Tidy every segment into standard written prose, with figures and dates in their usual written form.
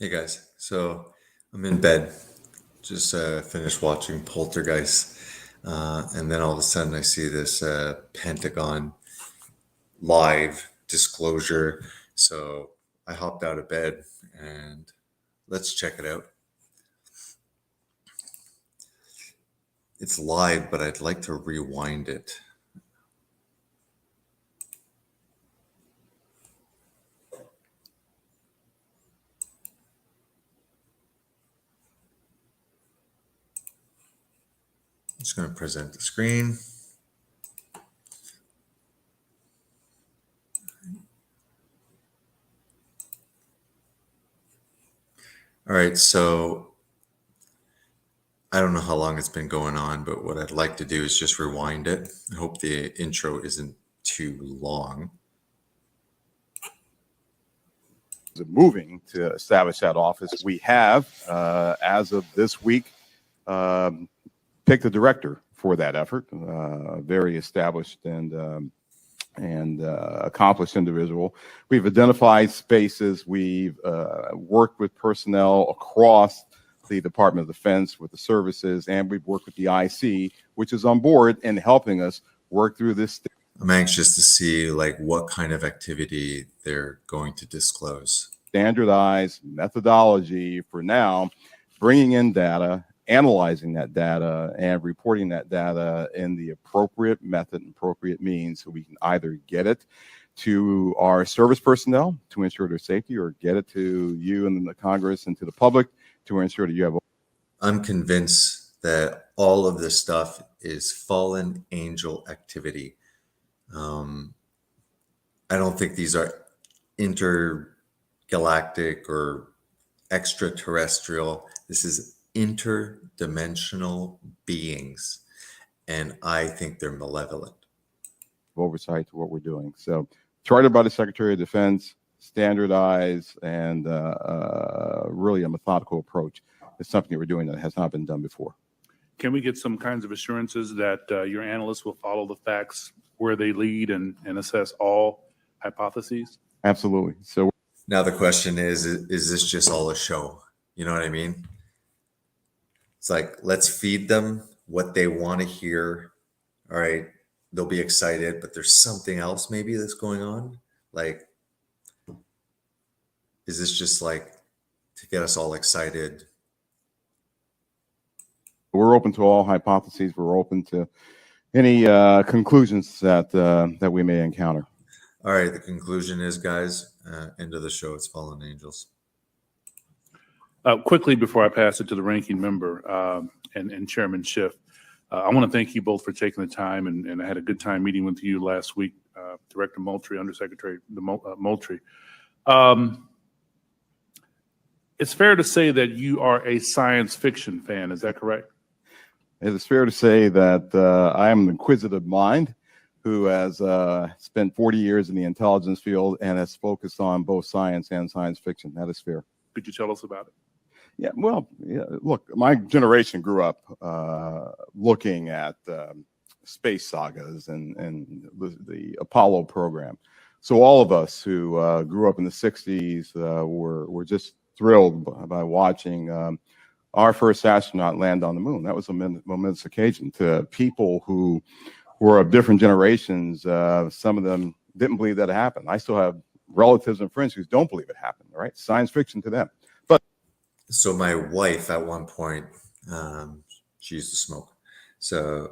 Hey guys, so I'm in bed, just finished watching Poltergeist, and then all of a sudden I see this Pentagon live disclosure. So I hopped out of bed and let's check it out. It's live, but I'd like to rewind it. I'm just going to present the screen. All right, so I don't know how long it's been going on, but what I'd like to do is just rewind it. I hope the intro isn't too long. Moving to establish that office. We have, as of this week, picked a director for that effort, a very established and accomplished individual. We've identified spaces. We've worked with personnel across the Department of Defense with the services, and we've worked with the IC, which is on board and helping us work through this. I'm anxious to see like what kind of activity they're going to disclose. Standardized methodology for now, bringing in data, analyzing that data, and reporting that data in the appropriate method and appropriate means, so we can either get it to our service personnel to ensure their safety, or get it to you and the Congress and to the public to ensure that you have. I'm convinced that all of this stuff is fallen angel activity. I don't think these are intergalactic or extraterrestrial. This is interdimensional beings, and I think they're malevolent. Oversight to what we're doing. So, chartered by the Secretary of Defense, standardized, and really a methodical approach. It's something that we're doing that has not been done before. Can we get some kinds of assurances that your analysts will follow the facts where they lead and assess all hypotheses? Absolutely. So now the question is this just all a show? You know what I mean? It's like, let's feed them what they want to hear. All right, they'll be excited, but there's something else maybe that's going on. Like, is this just like to get us all excited? We're open to all hypotheses. We're open to any conclusions that we may encounter. All right, the conclusion is, guys, end of the show. It's fallen angels. Quickly, before I pass it to the ranking member and Chairman Schiff, I want to thank you both for taking the time, and I had a good time meeting with you last week, Director Moultrie, Undersecretary Moultrie. It's fair to say that you are a science fiction fan. Is that correct? It is fair to say that I am an inquisitive mind who has spent 40 years in the intelligence field and has focused on both science and science fiction. That is fair. Could you tell us about it? Yeah, well, look, my generation grew up looking at space sagas and the Apollo program. So all of us who grew up in the 60s were just thrilled by watching our first astronaut land on the moon. That was a momentous occasion to people who were of different generations. Some of them didn't believe that it happened. I still have relatives and friends who don't believe it happened, right? Science fiction to them. But so my wife at one point, she used to smoke. So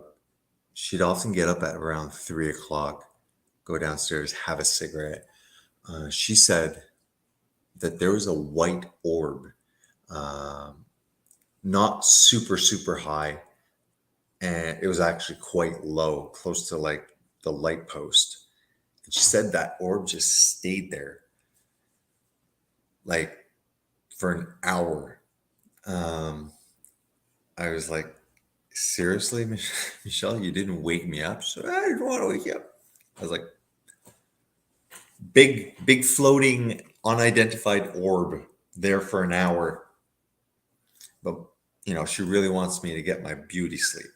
she'd often get up at around 3 o'clock, go downstairs, have a cigarette. She said that there was a white orb, not super high, and it was actually quite low, close to like the light post. And she said that orb just stayed there like for an hour. I was like, seriously, Michelle, you didn't wake me up? She said, I didn't want to wake you up. I was like, big floating unidentified orb there for an hour. But, you know, she really wants me to get my beauty sleep.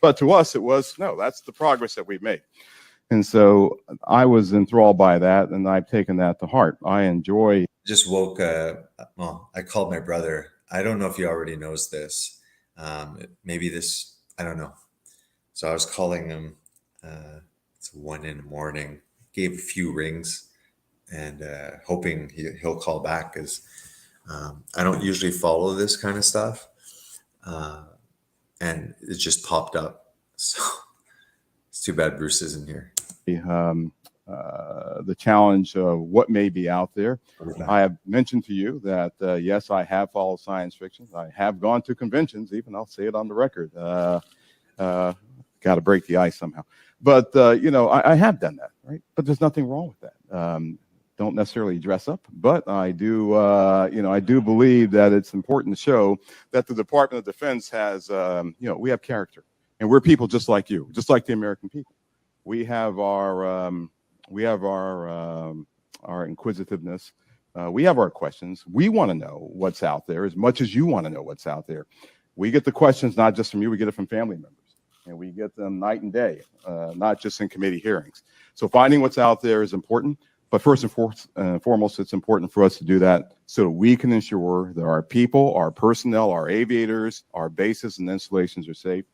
But to us, it was, no, that's the progress that we've made. And so I was enthralled by that, and I've taken that to heart. I enjoy. Just woke, well, I called my brother. I don't know if he already knows this. Maybe this, I don't know. So I was calling him, it's 1 a.m, gave a few rings and hoping he'll call back, because I don't usually follow this kind of stuff. And it just popped up. So it's too bad Bruce isn't here. The challenge of what may be out there. I have mentioned to you that, yes, I have followed science fiction. I have gone to conventions, even. I'll say it on the record. Got to break the ice somehow. But, I have done that, right? But there's nothing wrong with that. Don't necessarily dress up, but I do, I do believe that it's important to show that the Department of Defense has, we have character, and we're people just like you, just like the American people. We have our inquisitiveness. We have our questions. We want to know what's out there as much as you want to know what's out there. We get the questions not just from you, we get it from family members, and we get them night and day, not just in committee hearings. So finding what's out there is important, but first and foremost, it's important for us to do that so that we can ensure that our people, our personnel, our aviators, our bases and installations are safe.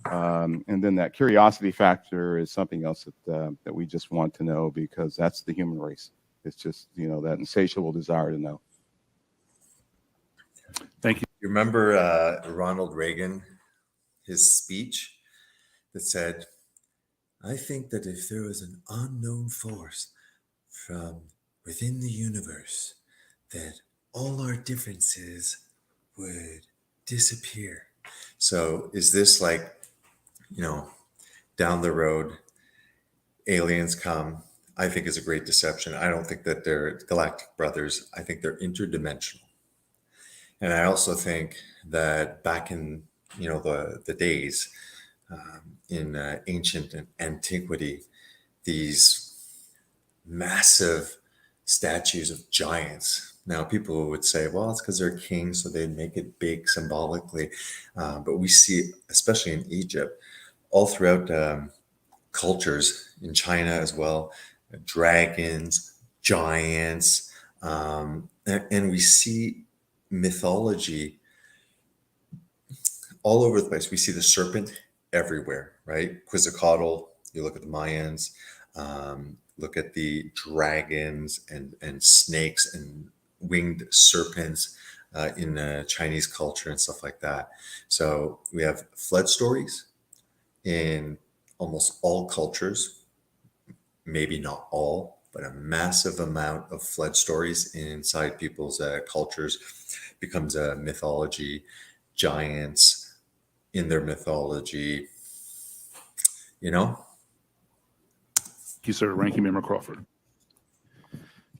And then that curiosity factor is something else that we just want to know, because that's the human race. It's just, that insatiable desire to know. Thank you. You remember Ronald Reagan, his speech that said, "I think that if there was an unknown force from within the universe, that all our differences would disappear." So is this like, down the road, aliens come? I think is a great deception. I don't think that they're galactic brothers. I think they're interdimensional. And I also think that back in, the days in ancient antiquity, these massive statues of giants. Now, people would say, well, it's because they're kings, so they'd make it big symbolically. But we see, especially in Egypt, all throughout cultures, in China as well, dragons, giants, and we see mythology all over the place. We see the serpent everywhere, right? Quetzalcoatl, you look at the Mayans, look at the dragons and snakes and winged serpents in Chinese culture and stuff like that. So we have flood stories in almost all cultures, maybe not all, but a massive amount of flood stories inside people's cultures becomes a mythology, giants in their mythology, Thank you, sir. Ranking Member Crawford.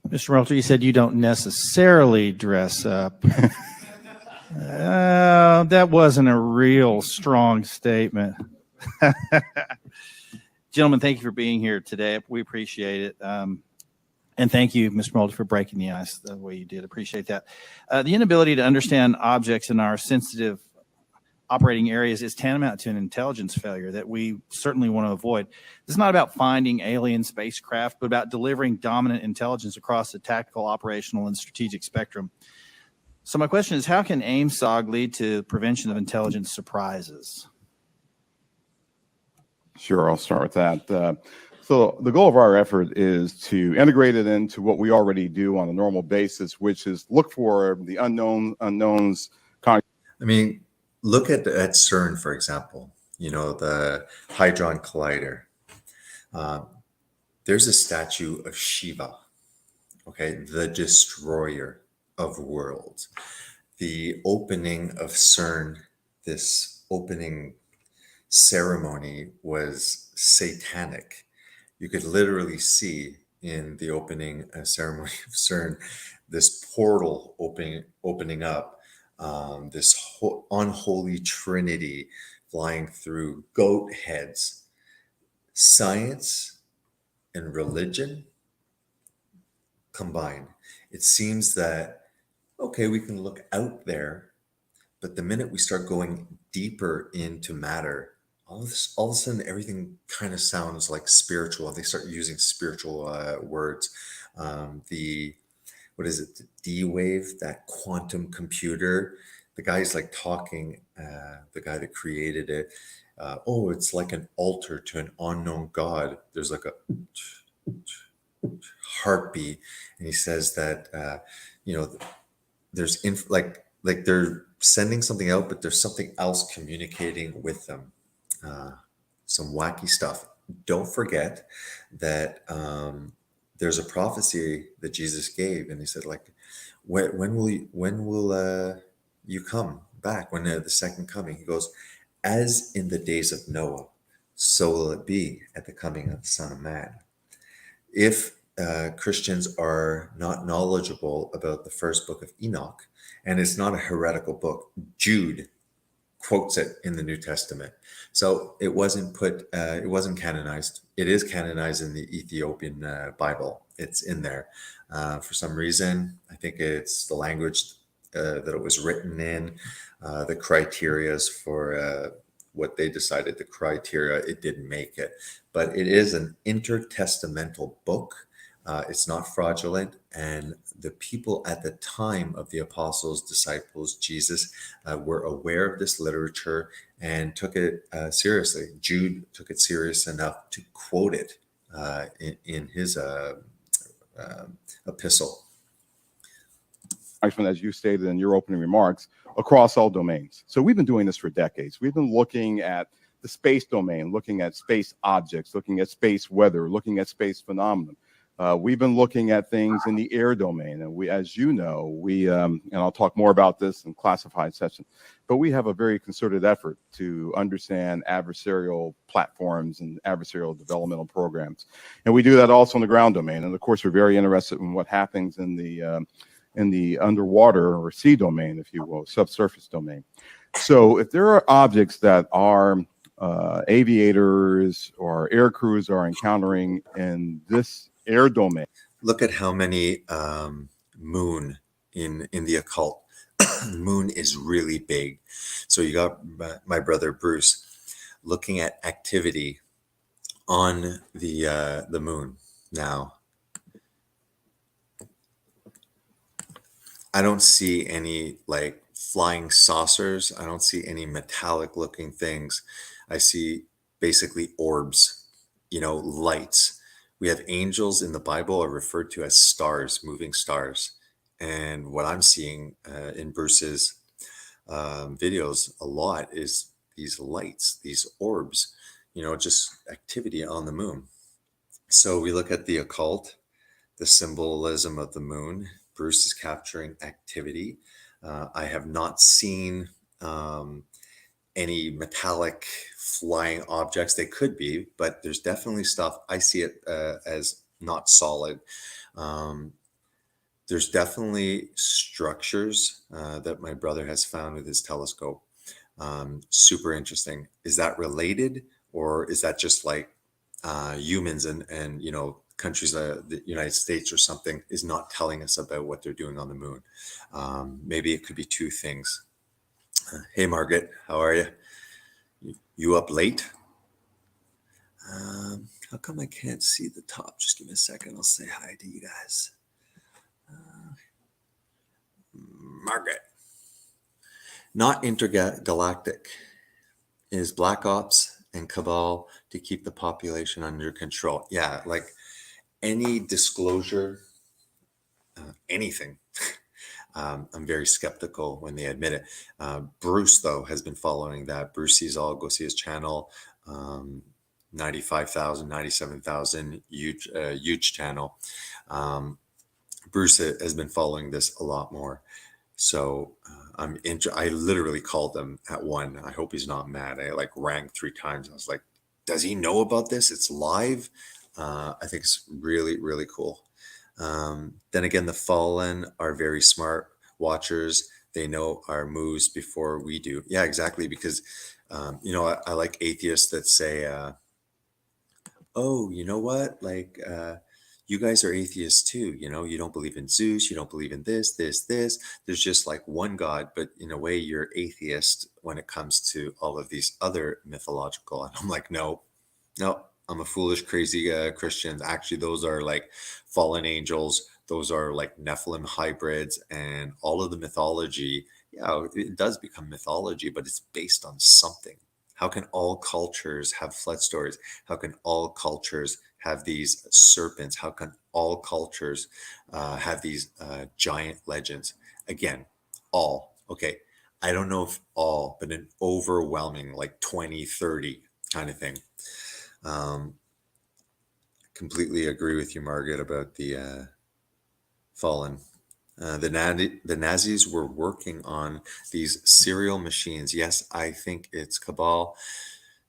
Mr. Moultrie, you said you don't necessarily dress up. That wasn't a real strong statement. Gentlemen, thank you for being here today. We appreciate it. And thank you, Mr. Moultrie, for breaking the ice the way you did. Appreciate that. The inability to understand objects in our sensitive operating areas is tantamount to an intelligence failure that we certainly want to avoid. This is not about finding alien spacecraft, but about delivering dominant intelligence across the tactical, operational, and strategic spectrum. So my question is, how can AIMSOG lead to prevention of intelligence surprises? Sure, I'll start with that. So the goal of our effort is to integrate it into what we already do on a normal basis, which is look for the unknowns. Look at CERN, for example, the Hadron Collider. There's a statue of Shiva, okay, the destroyer of worlds. The opening of CERN, this opening ceremony was satanic. You could literally see in the opening ceremony of CERN this portal opening up. This unholy trinity flying through, goat heads, science and religion combined. It seems that, okay, we can look out there, but the minute we start going deeper into matter all of a sudden, everything kind of sounds like spiritual. They start using spiritual words. The what is it? The D wave, that quantum computer. The guy's like talking. The guy that created it. Oh, it's like an altar to an unknown god. There's like a heartbeat, and he says that there's like they're sending something out, but there's something else communicating with them. Uh, some wacky stuff. Don't forget that there's a prophecy that Jesus gave, and he said, like, when will you come back? When the second coming? He goes, as in the days of Noah, so will it be at the coming of the Son of Man. If Christians are not knowledgeable about the first book of Enoch, and it's not a heretical book, Jude quotes it in the New Testament. So it wasn't it wasn't canonized. It is canonized in the Ethiopian Bible. It's in there. For some reason, I think it's the language that it was written in, the criterias for what they decided the criteria, it didn't make it. But it is an intertestamental book. It's not fraudulent. And the people at the time of the apostles, disciples, Jesus, were aware of this literature and took it seriously. Jude took it serious enough to quote it in his epistle. As you stated in your opening remarks, across all domains. So we've been doing this for decades. We've been looking at the space domain, looking at space objects, looking at space weather, looking at space phenomenon. We've been looking at things in the air domain, and we, as you know, and I'll talk more about this in classified session, but we have a very concerted effort to understand adversarial platforms and adversarial developmental programs, and we do that also in the ground domain. And of course, we're very interested in what happens in the underwater or sea domain, if you will, subsurface domain. So, if there are objects that are aviators or air crews are encountering in this air domain. Look at how many moon in the occult. Moon is really big. So you got my brother Bruce looking at activity on the moon. Now, I don't see any like flying saucers. I don't see any metallic looking things. I see basically orbs, lights. We have angels in the Bible are referred to as stars, moving stars. And what I'm seeing in Bruce's videos a lot is these lights, these orbs, just activity on the moon. So we look at the occult, the symbolism of the moon. Bruce is capturing activity. I have not seen any metallic flying objects. They could be, but there's definitely stuff. I see it as not solid. There's definitely structures that my brother has found with his telescope. Super interesting. Is that related, or is that just like humans and countries, the United States or something, is not telling us about what they're doing on the moon? Maybe it could be two things. Hey, Margaret, how are you? You up late? How come I can't see the top? Just give me a second. I'll say hi to you guys. Margaret. Not intergalactic. Is Black Ops and Cabal to keep the population under control. Yeah, like any disclosure, anything. I'm very skeptical when they admit it. Bruce, though, has been following that. Bruce sees all. Go see his channel. 95,000, 97,000, huge channel. Bruce has been following this a lot more. So I literally called him at 1. I hope he's not mad. I rang 3 times. I was like, does he know about this? It's live. I think it's really, really cool. Then again, the fallen are very smart watchers. They know our moves before we do. Yeah, exactly. Because, I like atheists that say, oh, you know what? you guys are atheists too. You don't believe in Zeus, you don't believe in this, this, this. There's just like one God, but in a way, you're atheist when it comes to all of these other mythological. And I'm like, no, no, I'm a foolish, crazy Christian. Actually, those are like fallen angels. Those are like Nephilim hybrids, and all of the mythology. Yeah, it does become mythology, but it's based on something. How can all cultures have flood stories? How can all cultures have these serpents? How can all cultures have these giant legends? Again, all. Okay. I don't know if all, but an overwhelming, like 20, 30 kind of thing. Completely agree with you, Margaret, about the fallen. The Nazis were working on these serial machines. Yes, I think it's Cabal.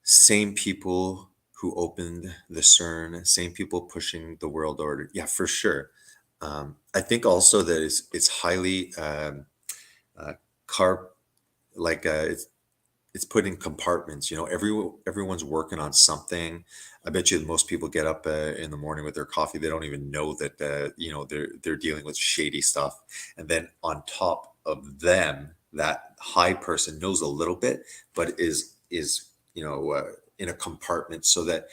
Same people who opened the CERN, same people pushing the world order. Yeah, for sure. I think also that it's highly uh, car like it's put in compartments. Everyone's working on something. I bet you most people get up in the morning with their coffee. They don't even know that they're dealing with shady stuff. And then on top of them, that high person knows a little bit, but is in a compartment so that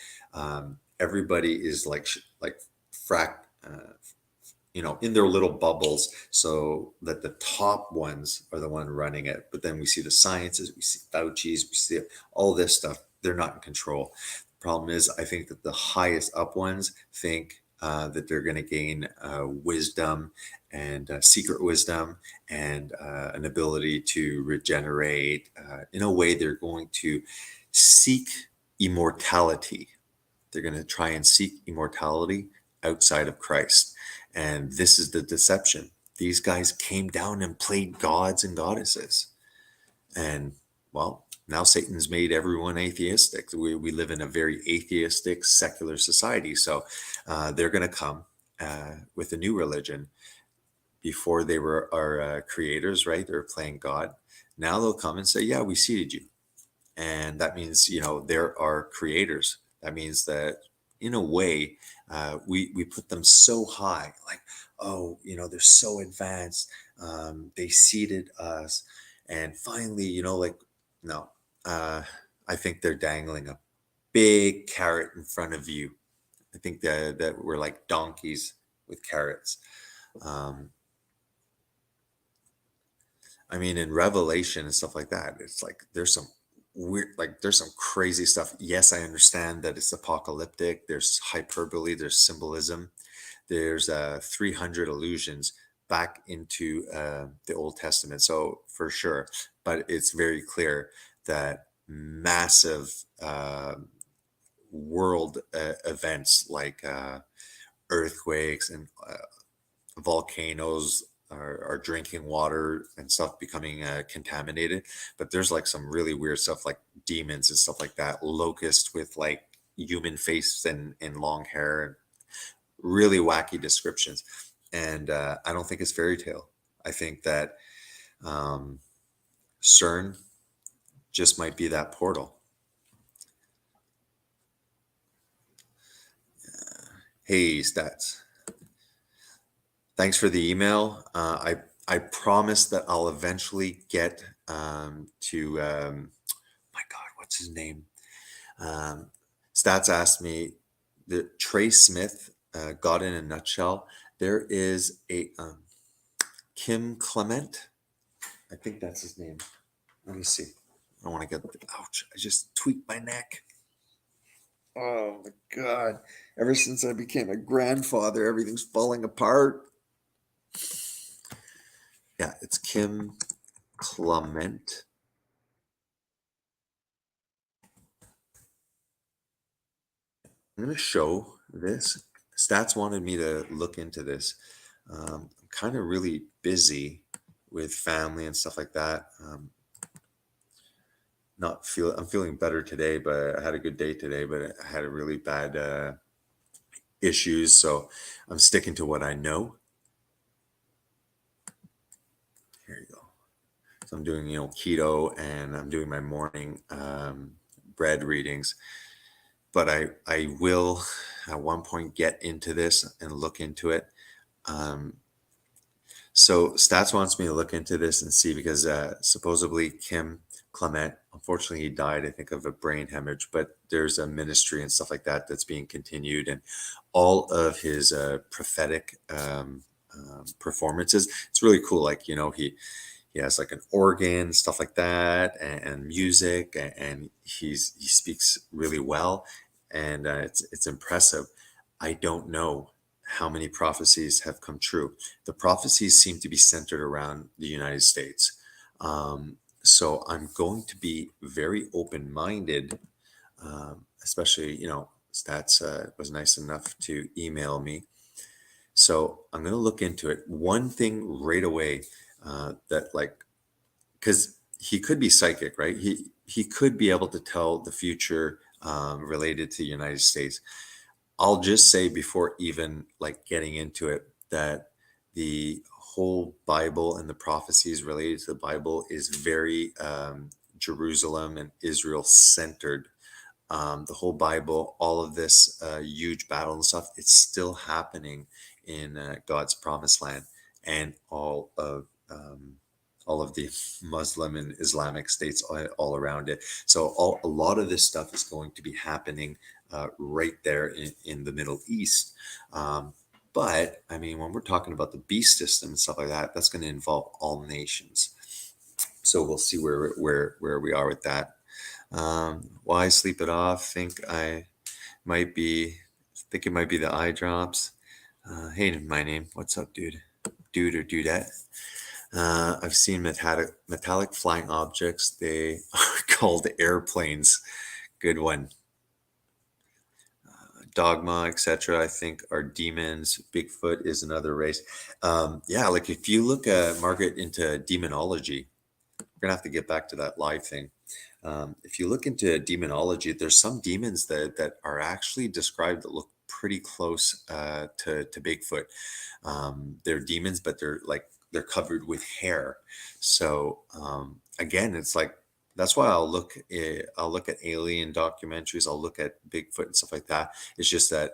everybody is like frac. In their little bubbles, so that the top ones are the one running it. But then we see the sciences, we see Fauci's, we see all this stuff. They're not in control. The problem is, I think that the highest up ones think that they're going to gain wisdom and secret wisdom and an ability to regenerate. In a way, they're going to seek immortality. They're going to try and seek immortality outside of Christ. And this is the deception. These guys came down and played gods and goddesses. And well, now Satan's made everyone atheistic. We live in a very atheistic, secular society. So they're going to come with a new religion. Before they were our creators, right? They're playing God. Now they'll come and say, yeah, we seeded you. And that means, they're our creators. That means that in a way, we put them so high, like, oh, they're so advanced. They seeded us. And finally, no, I think they're dangling a big carrot in front of you. I think that we're like donkeys with carrots. I mean, in Revelation and stuff like that, it's like there's some weird, like there's some crazy stuff. Yes, I understand that it's apocalyptic. There's hyperbole. There's symbolism. There's 300 allusions back into the Old Testament. So for sure, but it's very clear that massive world events like earthquakes and volcanoes are drinking water and stuff becoming contaminated. But there's like some really weird stuff like demons and stuff like that, locusts with like human face and long hair, and really wacky descriptions. And I don't think it's fairy tale. I think that CERN just might be that portal. Hey, Stats. Thanks for the email. I promise that I'll eventually get to my God, what's his name? Stats asked me the Trey Smith God in a Nutshell. There is a Kim Clement. I think that's his name. Let me see. I don't want to get ouch. I just tweaked my neck. Oh my God. Ever since I became a grandfather, everything's falling apart. Yeah, it's Kim Clement. I'm going to show this. Stats wanted me to look into this. I'm kind of really busy with family and stuff like that. I'm feeling better today, but I had a good day today, but I had a really bad issues. So I'm sticking to what I know. Here you go. So I'm doing, keto, and I'm doing my morning bread readings. but I will at one point get into this and look into it. So Stats wants me to look into this and see, because supposedly Kim Clement, unfortunately he died, I think, of a brain hemorrhage, but there's a ministry and stuff like that that's being continued, and all of his prophetic performances, it's really cool. Like, you know, he has like an organ, stuff like that, and music, and he speaks really well, and it's impressive. I don't know how many prophecies have come true. The prophecies seem to be centered around the United States. So I'm going to be very open-minded, especially, you know, Stats was nice enough to email me. So I'm going to look into it. One thing right away that, like, because he could be psychic, right? He could be able to tell the future related to the United States. I'll just say, before even like getting into it, that the whole Bible and the prophecies related to the Bible is very Jerusalem and Israel centered. The whole Bible, all of this huge battle and stuff, it's still happening in God's promised land, and all of the Muslim and Islamic states all around it. So a lot of this stuff is going to be happening right there in the Middle East. But I mean, when we're talking about the beast system and stuff like that, that's going to involve all nations. So we'll see where we are with that. Why sleep it off? Think it might be the eye drops. Hey, my name. What's up, dude? Dude or dudette? I've seen metallic flying objects. They are called airplanes. Good one. Dogma, etc., I think, are demons. Bigfoot is another race. Yeah, like if you look at Margaret into demonology, we're gonna have to get back to that live thing. If you look into demonology, there's some demons that are actually described that look pretty close to Bigfoot. They're demons, but they're covered with hair. So again, it's like, that's why I'll look at alien documentaries. I'll look at Bigfoot and stuff like that. It's just that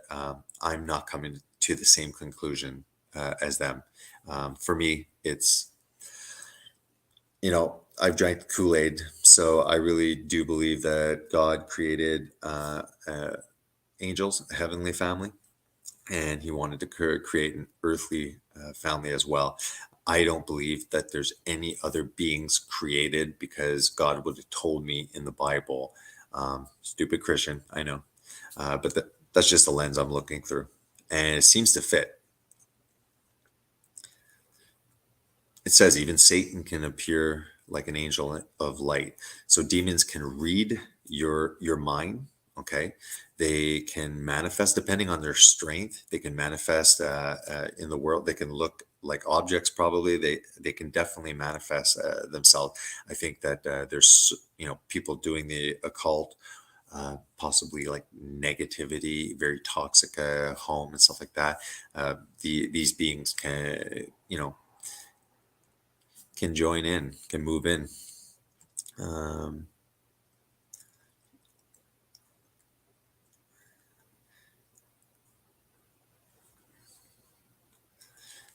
I'm not coming to the same conclusion as them. For me, it's, you know, I've drank the Kool-Aid, so I really do believe that God created angels, a heavenly family, and he wanted to create an earthly family as well. I don't believe that there's any other beings created, because God would have told me in the Bible. Stupid Christian, I know. But that's just the lens I'm looking through. And it seems to fit. It says even Satan can appear like an angel of light. So demons can read your mind. Okay. They can manifest depending on their strength. They can manifest in the world. They can look like objects. Probably they can definitely manifest themselves. I think that there's, you know, people doing the occult, possibly like negativity, very toxic home and stuff like that. These beings can, you know, can join in, can move in.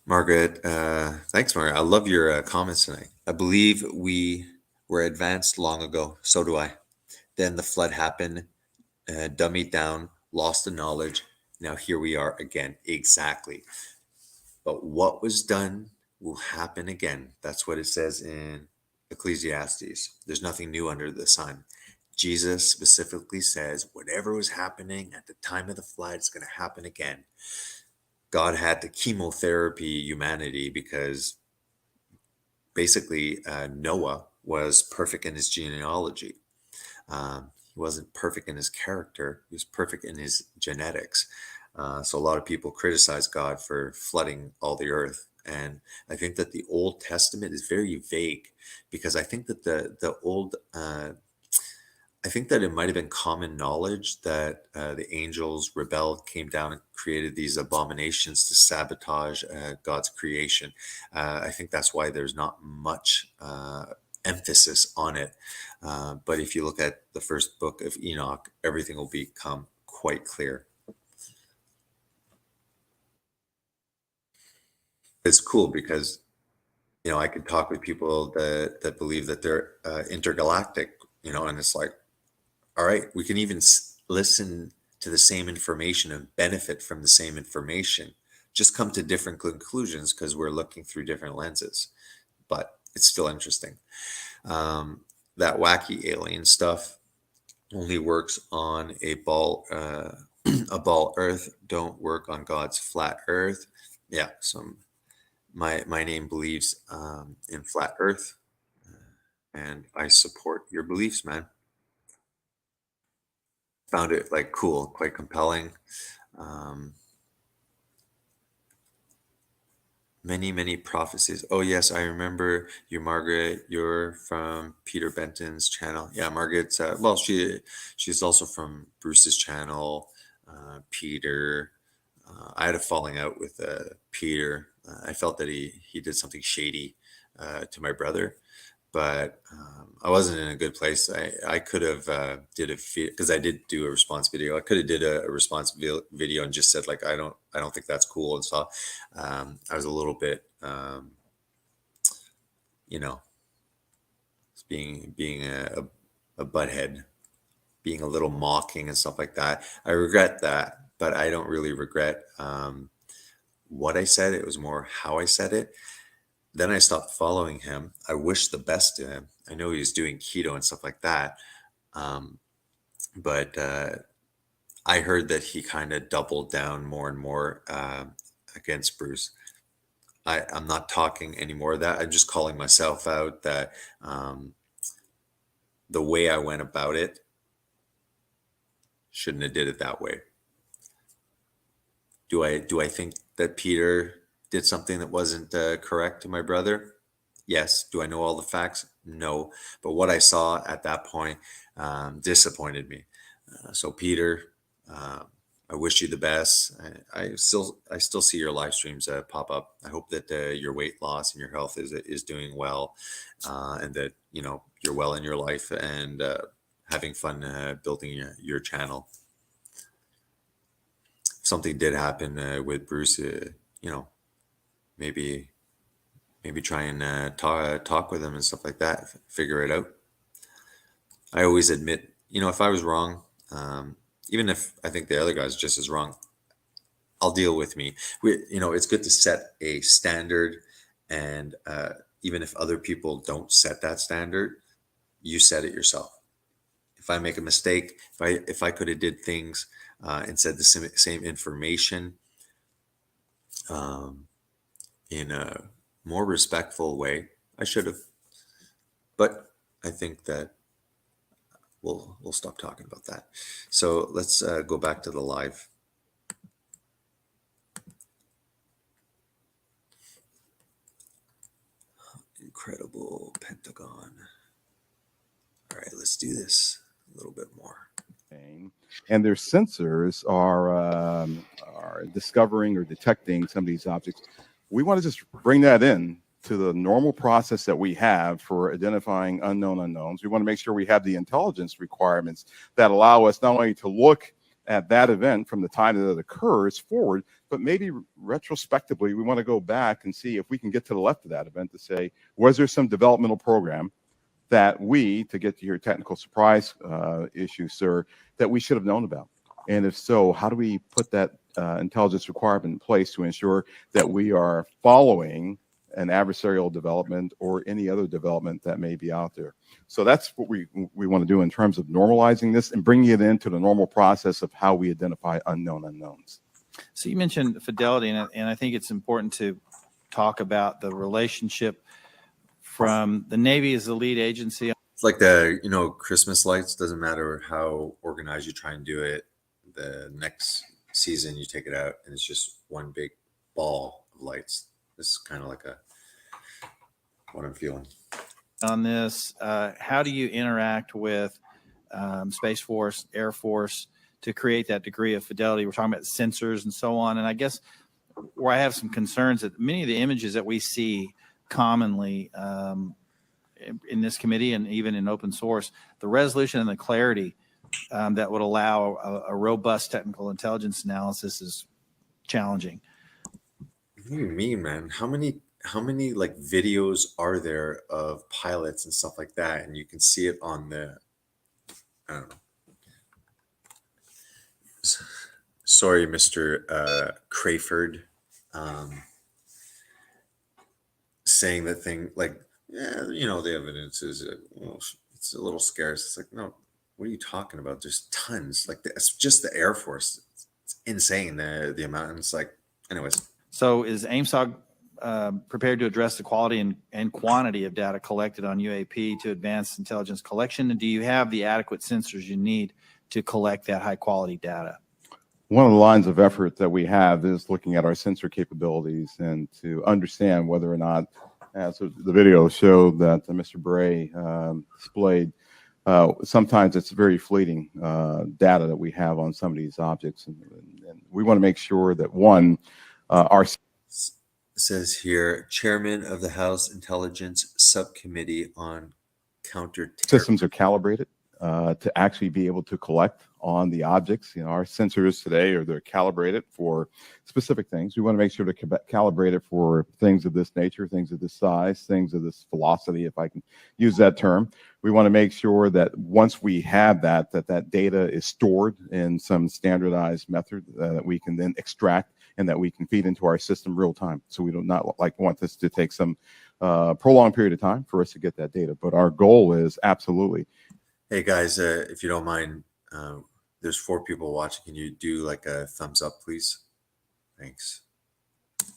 Margaret, thanks, Margaret. I love your comments tonight. I believe we were advanced long ago. So do I. Then the flood happened, dummied down, lost the knowledge. Now here we are again. Exactly. But what was done will happen again. That's what it says in Ecclesiastes. There's nothing new under the sun. Jesus specifically says whatever was happening at the time of the flood is going to happen again. God had to chemotherapy humanity because basically Noah was perfect in his genealogy. He wasn't perfect in his character. He was perfect in his genetics. So a lot of people criticize God for flooding all the earth. And I think that the Old Testament is very vague, because I think that I think that it might have been common knowledge that the angels rebelled, came down and created these abominations to sabotage God's creation. I think that's why there's not much emphasis on it. But if you look at the first book of Enoch, everything will become quite clear. It's cool because, you know, I could talk with people that believe that they're intergalactic, you know, and it's like, all right, we can even listen to the same information and benefit from the same information, just come to different conclusions because we're looking through different lenses. But it's still interesting. That wacky alien stuff only works on a ball Earth. Don't work on God's flat Earth. Yeah. So my name believes in flat Earth, and I support your beliefs, man. Found it like cool, quite compelling. Many prophecies. Oh yes, I remember you, Margaret. You're from Peter Benton's channel. Yeah, Margaret's well, she's also from Bruce's channel. Peter, I had a falling out with Peter. I felt that he did something shady to my brother, but I wasn't in a good place. I could have did a because I did do a response video. I could have did a response video and just said like I don't think that's cool, and so I was a little bit you know, being a butthead, being a little mocking and stuff like that. I regret that, but I don't really regret what I said. It was more how I said it. Then I stopped following him. I wish the best to him. I know he was doing keto and stuff like that. But I heard that he kind of doubled down more and more against Bruce. I'm not talking anymore of that. I'm just calling myself out that the way I went about it, shouldn't have did it that way. Do I think that Peter did something that wasn't correct to my brother? Yes. Do I know all the facts? No. But what I saw at that point disappointed me. So Peter, I wish you the best. I still see your live streams pop up. I hope that your weight loss and your health is doing well, and that you know you're well in your life and having fun building your channel. If something did happen with Bruce, you know, maybe try and talk with him and stuff like that, figure it out. I always admit, you know, if I was wrong, even if I think the other guy's just as wrong, I'll deal with me. You know, it's good to set a standard, and even if other people don't set that standard, you set it yourself. If I make a mistake, if I could have did things and said the same information in a more respectful way, I should have. But I think that we'll stop talking about that. So let's go back to the live. Incredible Pentagon. All right, let's do this a little bit more. And their sensors are discovering or detecting some of these objects. We want to just bring that in to the normal process that we have for identifying unknown unknowns. We want to make sure we have the intelligence requirements that allow us not only to look at that event from the time that it occurs forward, but maybe retrospectively, we want to go back and see if we can get to the left of that event to say, was there some developmental program that we, to get to your technical surprise issue, sir, that we should have known about? And if so, how do we put that intelligence requirement in place to ensure that we are following an adversarial development or any other development that may be out there? So that's what we want to do in terms of normalizing this and bringing it into the normal process of how we identify unknown unknowns. So you mentioned fidelity, and I think it's important to talk about the relationship from the Navy as the lead agency. It's like the, you know, Christmas lights. Doesn't matter how organized you try and do it. The next season you take it out and it's just one big ball of lights. This is kind of like what I'm feeling on this. How do you interact with Space Force, Air Force to create that degree of fidelity? We're talking about sensors and so on. And I guess where I have some concerns that many of the images that we see commonly in this committee and even in open source, the resolution and the clarity that would allow a robust technical intelligence analysis is challenging. What do you mean, man? How many like videos are there of pilots and stuff like that, and you can see it on the, I don't know. Sorry, Mr. Crayford, saying that thing like, yeah, the evidence is well, it's a little scarce. It's like, no, what are you talking about? There's tons. Like it's just the Air Force. It's insane the amount. And it's like, anyways. So is AIMSOG prepared to address the quality and quantity of data collected on UAP to advance intelligence collection? And do you have the adequate sensors you need to collect that high quality data? One of the lines of effort that we have is looking at our sensor capabilities and to understand whether or not, as the video showed that Mr. Bray displayed, sometimes it's very fleeting data that we have on some of these objects. And we want to make sure that, one, our says here, Chairman of the House Intelligence Subcommittee on Counter systems are calibrated to actually be able to collect on the objects. Our sensors today they're calibrated for specific things. We want to make sure to calibrate it for things of this nature, things of this size, things of this velocity, if I can use that term. We want to make sure that once we have that data is stored in some standardized method that we can then extract and that we can feed into our system real time. So we do not want this to take some prolonged period of time for us to get that data. But our goal is absolutely. Hey guys, if you don't mind, there's 4 people watching. Can you do like a thumbs up, please? Thanks.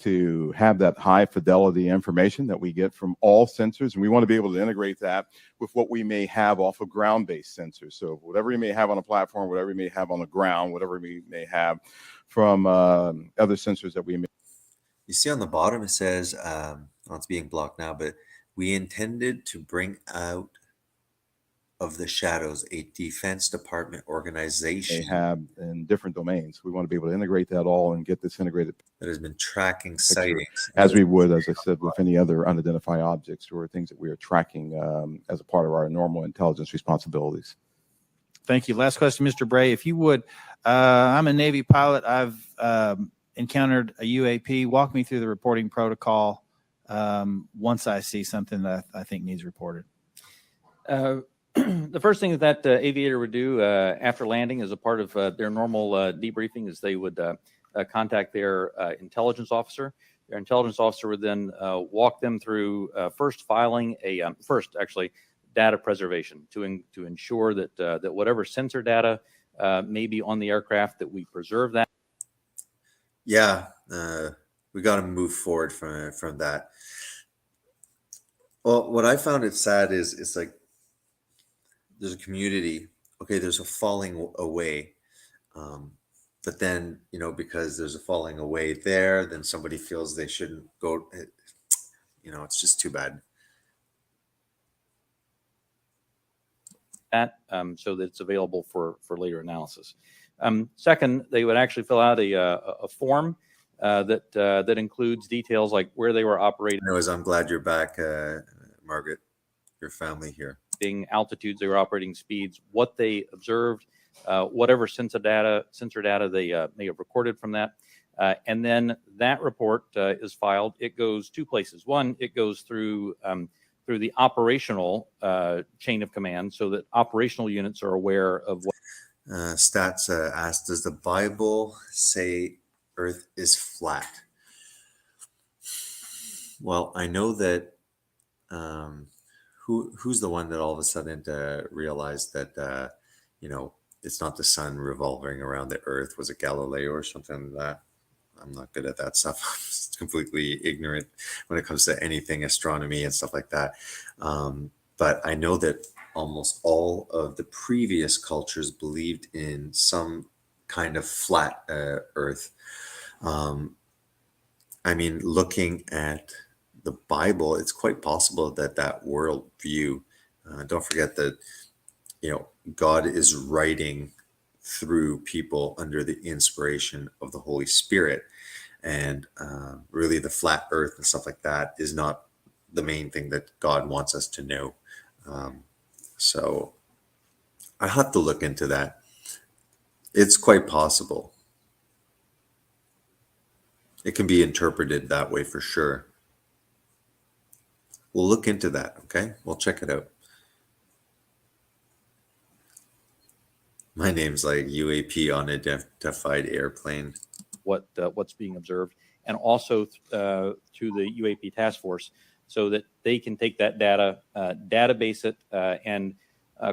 To have that high fidelity information that we get from all sensors, and we want to be able to integrate that with what we may have off of ground-based sensors. So whatever we may have on a platform, whatever we may have on the ground, whatever we may have from other sensors that we may. You see on the bottom it says, it's being blocked now, but we intended to bring out of the shadows a Defense Department organization they have in different domains. We want to be able to integrate that all and get this integrated that has been tracking sightings, as we would, as I said, with any other unidentified objects or things that we are tracking as a part of our normal intelligence responsibilities. Thank you. Last question, Mr. Bray, if you would. I'm a Navy pilot. I've encountered a UAP. Walk me through the reporting protocol once I see something that I think needs reported. The first thing that aviator would do after landing as a part of their normal debriefing is they would contact their intelligence officer. Their intelligence officer would then walk them through first filing data preservation to ensure that that whatever sensor data may be on the aircraft, that we preserve that. Yeah, we got to move forward from that. Well, what I found it sad is it's like, there's a community, okay, there's a falling away, but then, because there's a falling away there, then somebody feels they shouldn't go, it's just too bad. That so that it's available for later analysis. Second, they would actually fill out a form that includes details like where they were operating. Anyways, I'm glad you're back, Margaret, your family here. Altitudes, they were operating speeds, what they observed, whatever sensor data they may have recorded from that. And then that report is filed. It goes 2 places. One, it goes through the operational chain of command so that operational units are aware of what. Stats asked, does the Bible say Earth is flat? Well, I know that who's the one that all of a sudden realized that it's not the sun revolving around the Earth? Was it Galileo or something like that? I'm not good at that stuff. I'm just completely ignorant when it comes to anything astronomy and stuff like that. But I know that almost all of the previous cultures believed in some kind of flat Earth. Looking at the Bible, it's quite possible that worldview, don't forget that, God is writing through people under the inspiration of the Holy Spirit. And really the flat earth and stuff like that is not the main thing that God wants us to know. So I have to look into that. It's quite possible. It can be interpreted that way for sure. We'll look into that, okay? We'll check it out. My name's like UAP, unidentified airplane. What's being observed, and also to the UAP task force, so that they can take that data, database it, and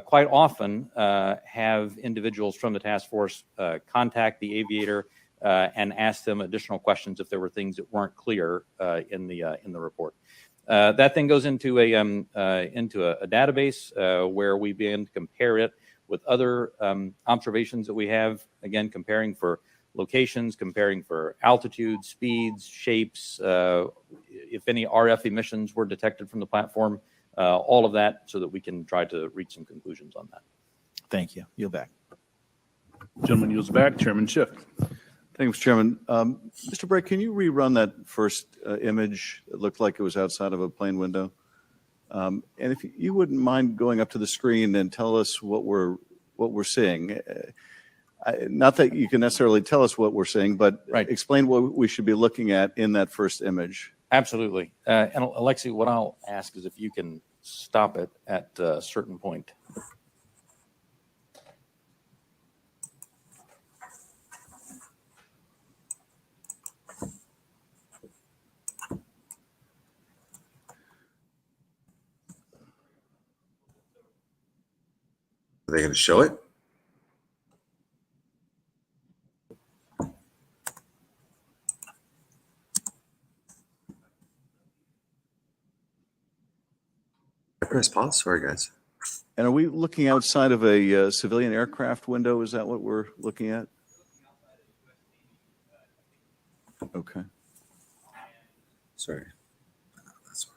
quite often have individuals from the task force contact the aviator and ask them additional questions if there were things that weren't clear in the report. That then goes into a database where we begin to compare it with other observations that we have. Again, comparing for locations, comparing for altitude, speeds, shapes, if any RF emissions were detected from the platform, all of that, so that we can try to reach some conclusions on that. Thank you. Yield back. Gentleman yields back. Chairman Schiff. Thank you, Mr. Chairman. Mr. Brake, can you rerun that first image? It looked like it was outside of a plane window. And if you wouldn't mind going up to the screen and tell us what we're seeing. Not that you can necessarily tell us what we're seeing, but Right. Explain what we should be looking at in that first image. Absolutely. And Alexi, what I'll ask is if you can stop it at a certain point. Are they going to show it? I press pause. Sorry, guys. And are we looking outside of a civilian aircraft window? Is that what we're looking at? Okay. Sorry. That's right.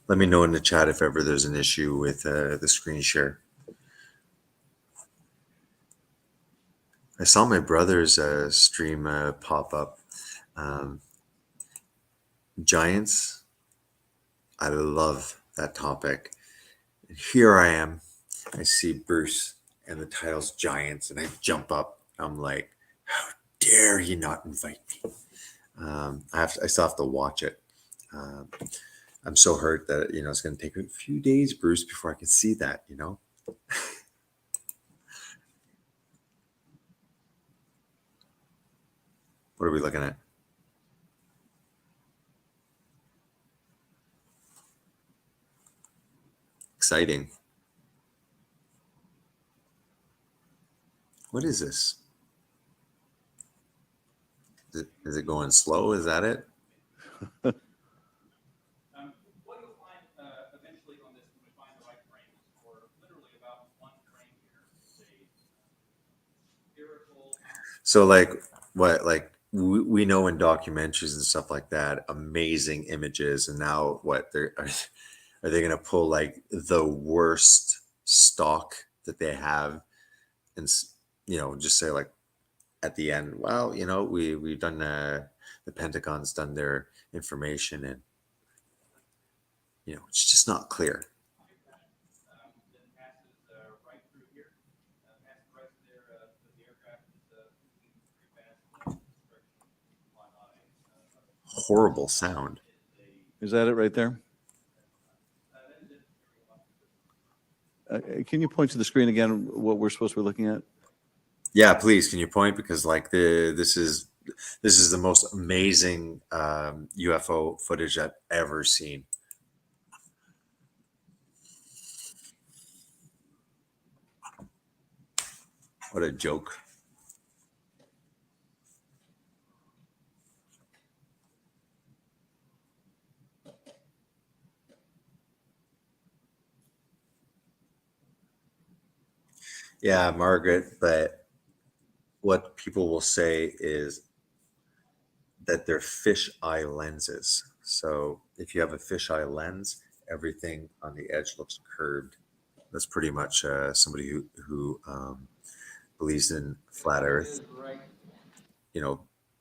Let me know in the chat if ever there's an issue with the screen share. I saw my brother's stream pop up. Giants. I love that topic. And here I am. I see Bruce and the title's Giants, and I jump up. I'm like, how dare he not invite me? I still have to watch it. I'm so hurt that it's going to take a few days, Bruce, before I can see that. What are we looking at? Exciting. What is this? Is it going slow? Is that it? What you'll find eventually on this, when we find the right frame, or literally about one frame here, is a spherical. So like we know in documentaries and stuff like that, amazing images, and now what are they going to pull like the worst stock that they have, and just say like at the end, well, we've done the Pentagon's done their information, and it's just not clear. Horrible sound. Is that it right there? Can you point to the screen again, what we're supposed to be looking at? Yeah, please. Can you point? Because like this is the most amazing UFO footage I've ever seen. What a joke. Yeah, Margaret, but what people will say is that they're fisheye lenses. So if you have a fisheye lens, everything on the edge looks curved. That's pretty much somebody who believes in flat Earth.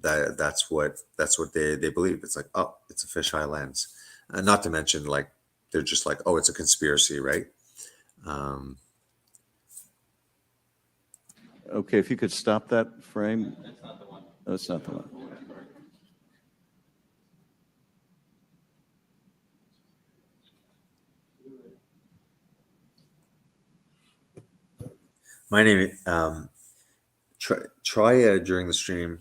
That's what they believe. It's like, oh, it's a fisheye lens. Not to mention, like, they're just like, oh, it's a conspiracy, right? Um, Okay, if you could stop that frame. That's not the one. That's not the one. my name, try during the stream.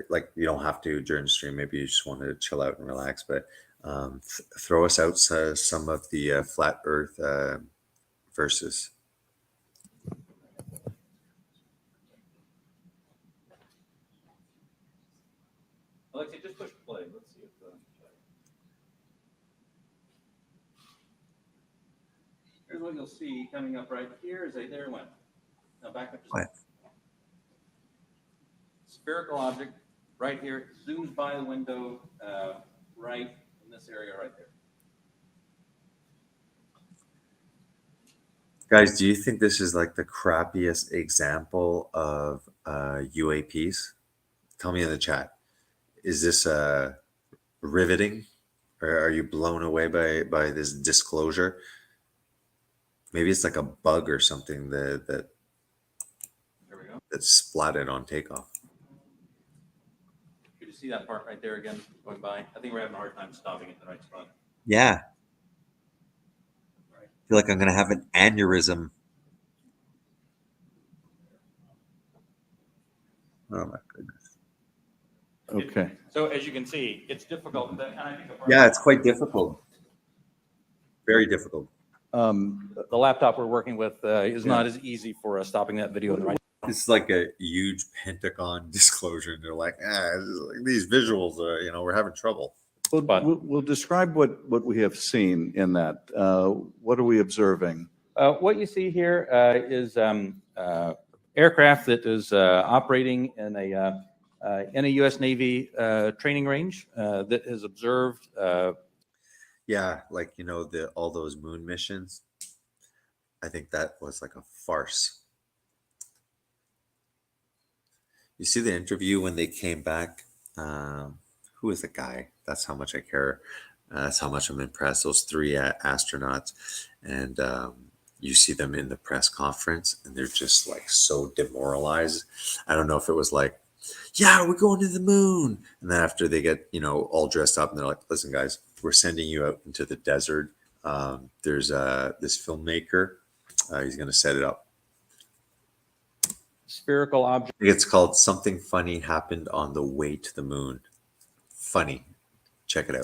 Like, you don't have to during the stream. Maybe you just want to chill out and relax, but throw us out some of the flat Earth verses. Alexia, just push play. Let's see if. Here's what you'll see coming up right here is there it went. Now back up. What? Spherical object right here. It zooms by the window right in this area right there. Guys, do you think this is like the crappiest example of UAPs? Tell me in the chat. Is this riveting, or are you blown away by this disclosure? Maybe it's like a bug or something that There we go. that splatted on takeoff. Could you see that part right there again going by? I think we're having a hard time stopping it in the right spot. Yeah. I feel like I'm gonna have an aneurysm. Oh my goodness. Okay. So as you can see, it's difficult. And I think Yeah, it's quite difficult. Very difficult. the laptop we're working with is not as easy for stopping that video in the right. It's like a huge Pentagon disclosure, and they're like, these visuals, we're having trouble. But- We'll describe what we have seen in that. What are we observing? What you see here is aircraft that is operating in a U.S. Navy training range that has observed. Yeah, like, all those moon missions. I think that was like a farce. You see the interview when they came back? Who is the guy? That's how much I care. That's how much I'm impressed. Those three astronauts. And you see them in the press conference, and they're just like so demoralized. I don't know if it was like, yeah, we're going to the moon. And then after they get, all dressed up, and they're like, listen, guys, we're sending you out into the desert. There's this filmmaker. He's going to set it up. Spherical object. It's called Something Funny Happened on the Way to the Moon. Funny. Check it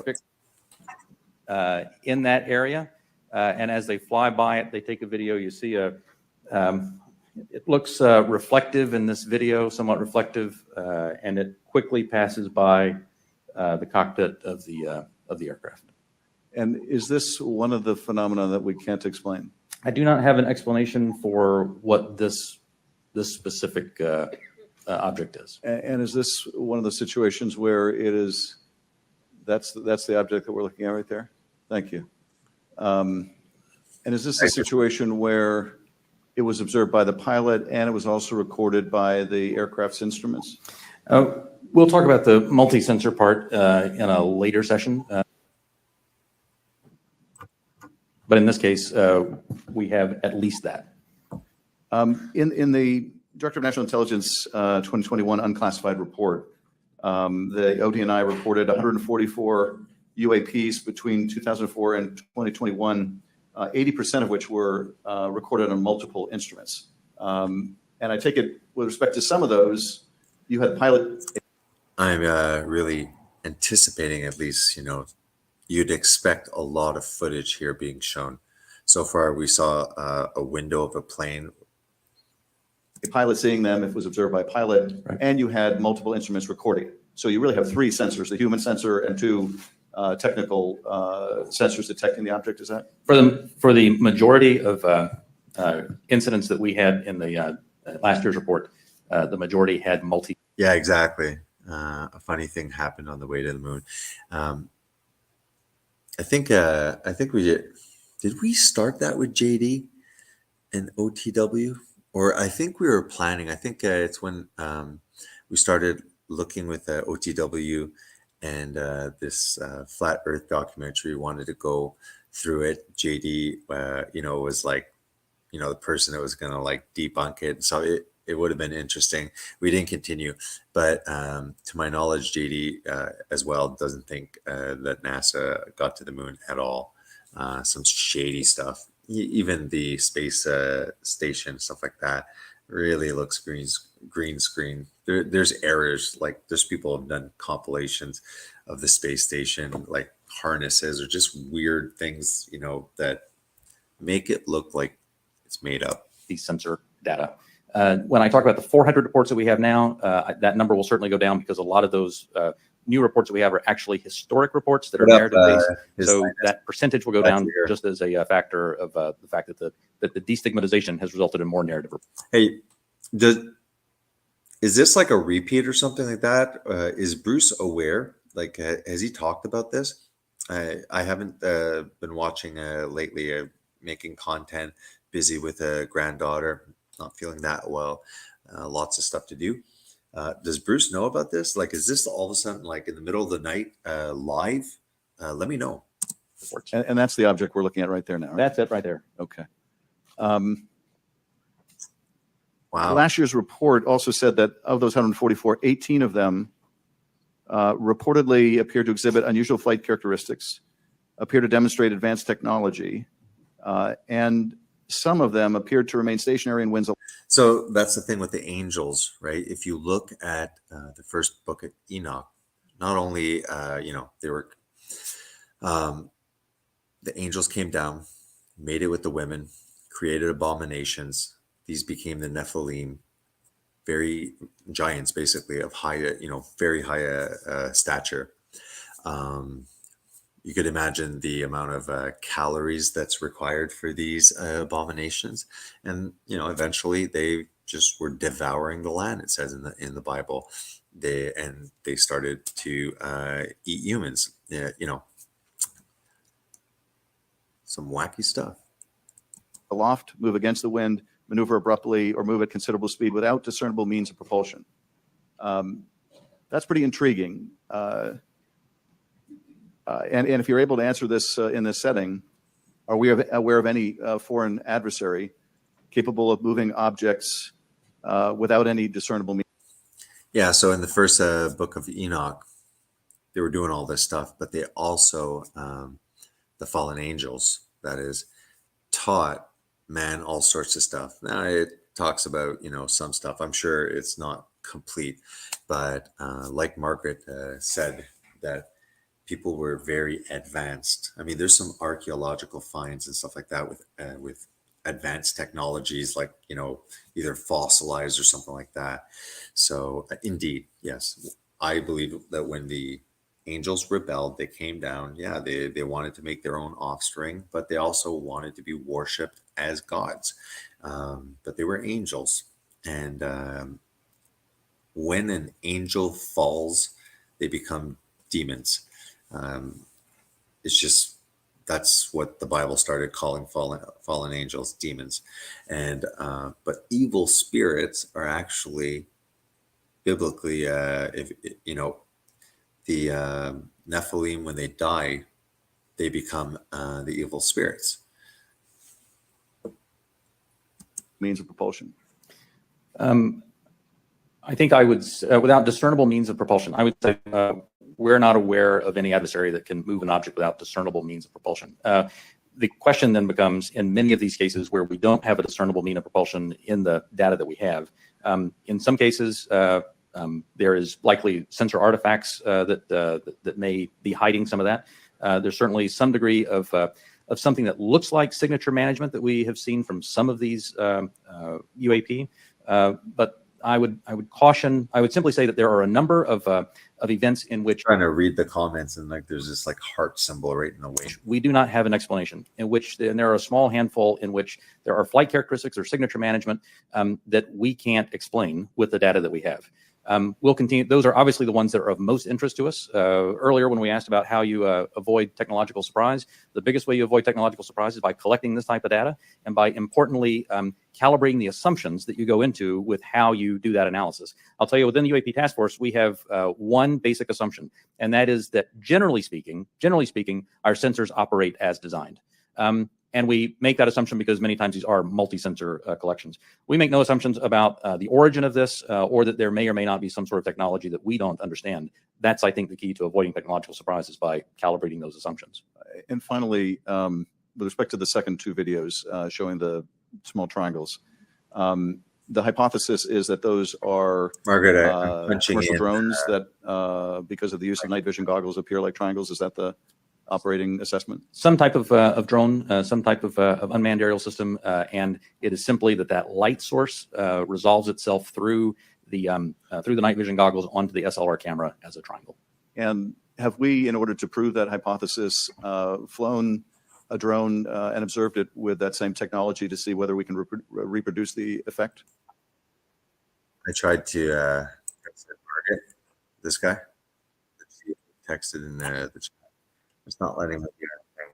out. In that area, and as they fly by it, they take a video. You see it looks reflective in this video, somewhat reflective, and it quickly passes by the cockpit of the aircraft. And is this one of the phenomena that we can't explain? I do not have an explanation for what this specific object is. And is this one of the situations where it is, that's the object that we're looking at right there? Thank you. And is this a situation where it was observed by the pilot and it was also recorded by the aircraft's instruments? We'll talk about the multi-sensor part in a later session. But in this case, we have at least that. In the Director of National Intelligence 2021 unclassified report, the ODNI reported 144 UAPs between 2004 and 2021, 80% of which were recorded on multiple instruments. And I take it with respect to some of those, you had pilot. I'm really anticipating, at least, you'd expect a lot of footage here being shown. So far, we saw a window of a plane. A pilot seeing them, if it was observed by a pilot, Right. and you had multiple instruments recording it. So you really have three sensors, the human sensor and two technical sensors detecting the object. Is that? For the majority of incidents that we had in the last year's report, the majority had multi. Yeah, exactly. A funny thing happened on the way to the moon. I think we did we start that with JD and OTW? Or I think we were planning. I think it's when we started looking with OTW and this flat Earth documentary wanted to go through it. JD, was like, the person that was going to like debunk it. So it would have been interesting. We didn't continue, but to my knowledge, JD as well doesn't think that NASA got to the moon at all. Some shady stuff. Even the space station, stuff like that, really looks green screen. There's errors. Like there's people have done compilations of the space station, like harnesses or just weird things, that make it look like it's made up. The sensor data. When I talk about the 400 reports that we have now, that number will certainly go down because a lot of those new reports that we have are actually historic reports that are narrative based. So that percentage will go down just as a factor of the fact that the destigmatization has resulted in more narrative. Hey, is this like a repeat or something like that? Is Bruce aware? Like, has he talked about this? I haven't been watching lately, making content, busy with a granddaughter, not feeling that well, lots of stuff to do. Does Bruce know about this? Like, is this all of a sudden like in the middle of the night live? Let me know. And that's the object we're looking at right there now. Right? That's it right there. Okay. Wow. Last year's report also said that of those 144, 18 of them reportedly appear to exhibit unusual flight characteristics, appear to demonstrate advanced technology, and some of them appeared to remain stationary in winds. So that's the thing with the angels, right? If you look at the first book of Enoch, not only, they were, the angels came down, made it with the women, created abominations. These became the Nephilim, very giants, basically of high, very high stature. You could imagine the amount of calories that's required for these abominations, and eventually they just were devouring the land. It says in the Bible, they started to eat humans. Some wacky stuff. Aloft, move against the wind, maneuver abruptly, or move at considerable speed without discernible means of propulsion. That's pretty intriguing. And if you're able to answer this in this setting, are we aware of any foreign adversary capable of moving objects without any discernible means? Yeah, so in the first book of Enoch, they were doing all this stuff, but they also, the fallen angels, that is, taught man all sorts of stuff. Now it talks about, some stuff. I'm sure it's not complete, but like Margaret said, that people were very advanced. I mean, there's some archaeological finds and stuff like that with advanced technologies, like, either fossilized or something like that. So indeed, yes, I believe that when the angels rebelled, they came down. Yeah, they wanted to make their own offspring, but they also wanted to be worshipped as gods. But they were angels. And when an angel falls, they become demons. It's just, that's what the Bible started calling fallen angels, demons. And but evil spirits are actually biblically, the Nephilim, when they die, they become the evil spirits. Means of propulsion. I think I would, without discernible means of propulsion, I would say we're not aware of any adversary that can move an object without discernible means of propulsion. The question then becomes, in many of these cases where we don't have a discernible mean of propulsion in the data that we have, in some cases, there is likely sensor artifacts that may be hiding some of that. There's certainly some degree of something that looks like signature management that we have seen from some of these UAP, but I would caution. I would simply say that there are a number of events in which, Trying to read the comments, and like there's this like heart symbol right in the way. we do not have an explanation, in which, and there are a small handful in which there are flight characteristics or signature management that we can't explain with the data that we have. We'll continue. Those are obviously the ones that are of most interest to us. Earlier, when we asked about how you avoid technological surprise, the biggest way you avoid technological surprise is by collecting this type of data and by, importantly, calibrating the assumptions that you go into with how you do that analysis. I'll tell you, within the UAP task force, we have one basic assumption, and that is that generally speaking, our sensors operate as designed. And we make that assumption because many times these are multi-sensor collections. We make no assumptions about the origin of this or that there may or may not be some sort of technology that we don't understand. That's, I think, the key to avoiding technological surprises, by calibrating those assumptions. And finally, with respect to the second two videos showing the small triangles, the hypothesis is that those are Margaret, I'm punching commercial in. drones that, because of the use of night vision goggles, appear like triangles. Is that the operating assessment? Some type of drone, some type of unmanned aerial system, and it is simply that light source resolves itself through the night vision goggles onto the SLR camera as a triangle. And have we, in order to prove that hypothesis, flown a drone and observed it with that same technology to see whether we can reproduce the effect? I tried to text Margaret, this guy. She texted in the chat. It's not letting me do anything.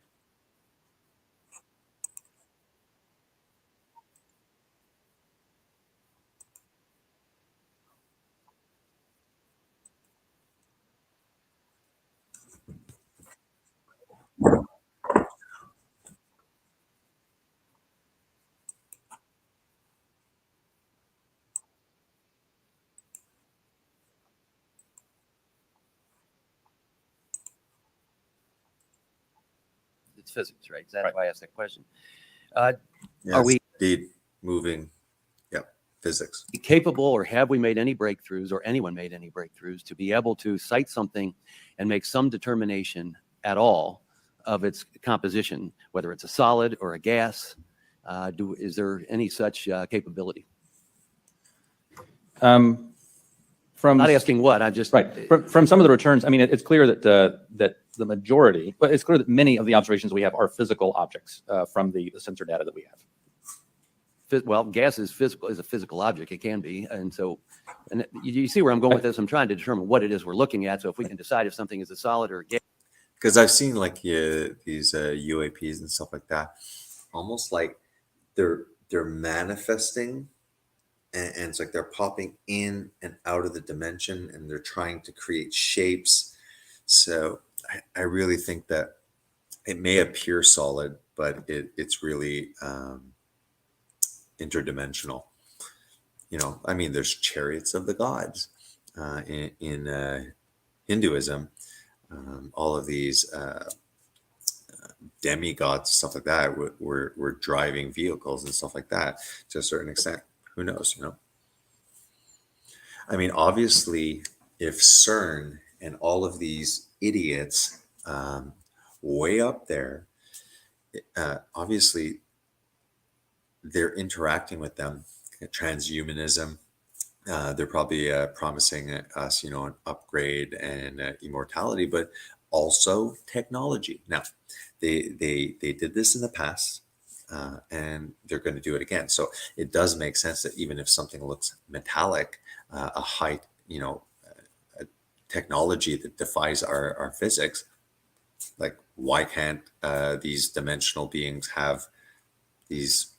It's physics, right? That's Right. why I asked that question. Yes, Are we indeed moving? Yep, physics. capable, or have we made any breakthroughs, or anyone made any breakthroughs to be able to cite something and make some determination at all of its composition, whether it's a solid or a gas? Is there any such capability? From Not asking what, I'm just right from some of the returns, I mean, it's clear that that the majority, but it's clear that many of the observations we have are physical objects from the sensor data that we have. Well, gas is physical, is a physical object. It can be, and so, and you see where I'm going with this. I'm trying to determine what it is we're looking at. So if we can decide if something is a solid or a gas. Because I've seen like these UAPs and stuff like that, almost like they're manifesting, and it's like they're popping in and out of the dimension, and they're trying to create shapes. So I really think that it may appear solid, but it's really interdimensional. You know, I mean, there's chariots of the gods in Hinduism. All of these demigods, stuff like that, were driving vehicles and stuff like that to a certain extent. Who knows, you know? I mean, obviously, if CERN and all of these idiots way up there, obviously, they're interacting with them. Transhumanism. They're probably promising us, you know, an upgrade and immortality, but also technology. Now, they did this in the past, and they're going to do it again. So it does make sense that even if something looks metallic, a high, you know, a technology that defies our physics, like why can't these dimensional beings have these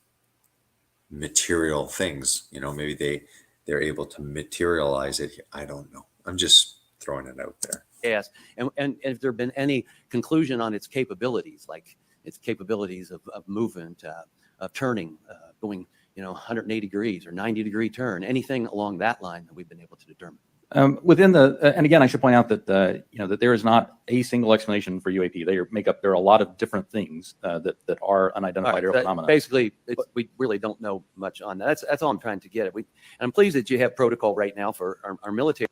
material things? You know, maybe they're able to materialize it. I don't know. I'm just throwing it out there. Gas, and if there have been any conclusion on its capabilities, like its capabilities of movement, of turning, going, you know, 180 degrees or 90-degree turn, anything along that line that we've been able to determine. Within the, and again, I should point out that you know, that there is not a single explanation for UAP. There are a lot of different things that are unidentified aerial phenomena. Basically, we really don't know much on that. That's all I'm trying to get at. And I'm pleased that you have protocol right now for our military.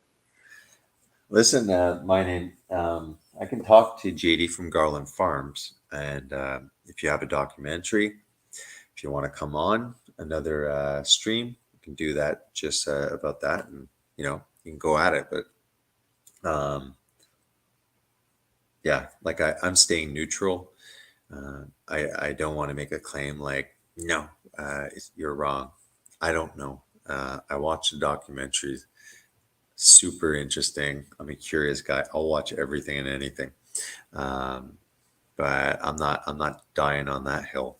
Listen, my name, I can talk to JD from Garland Farms. And if you have a documentary, if you want to come on another stream, you can do that just about that. And, you know, you can go at it. But yeah, like I'm staying neutral. I don't want to make a claim like, no, you're wrong. I don't know. I watched the documentaries. super interesting. I'm a curious guy. I'll watch everything and anything. But I'm not dying on that hill.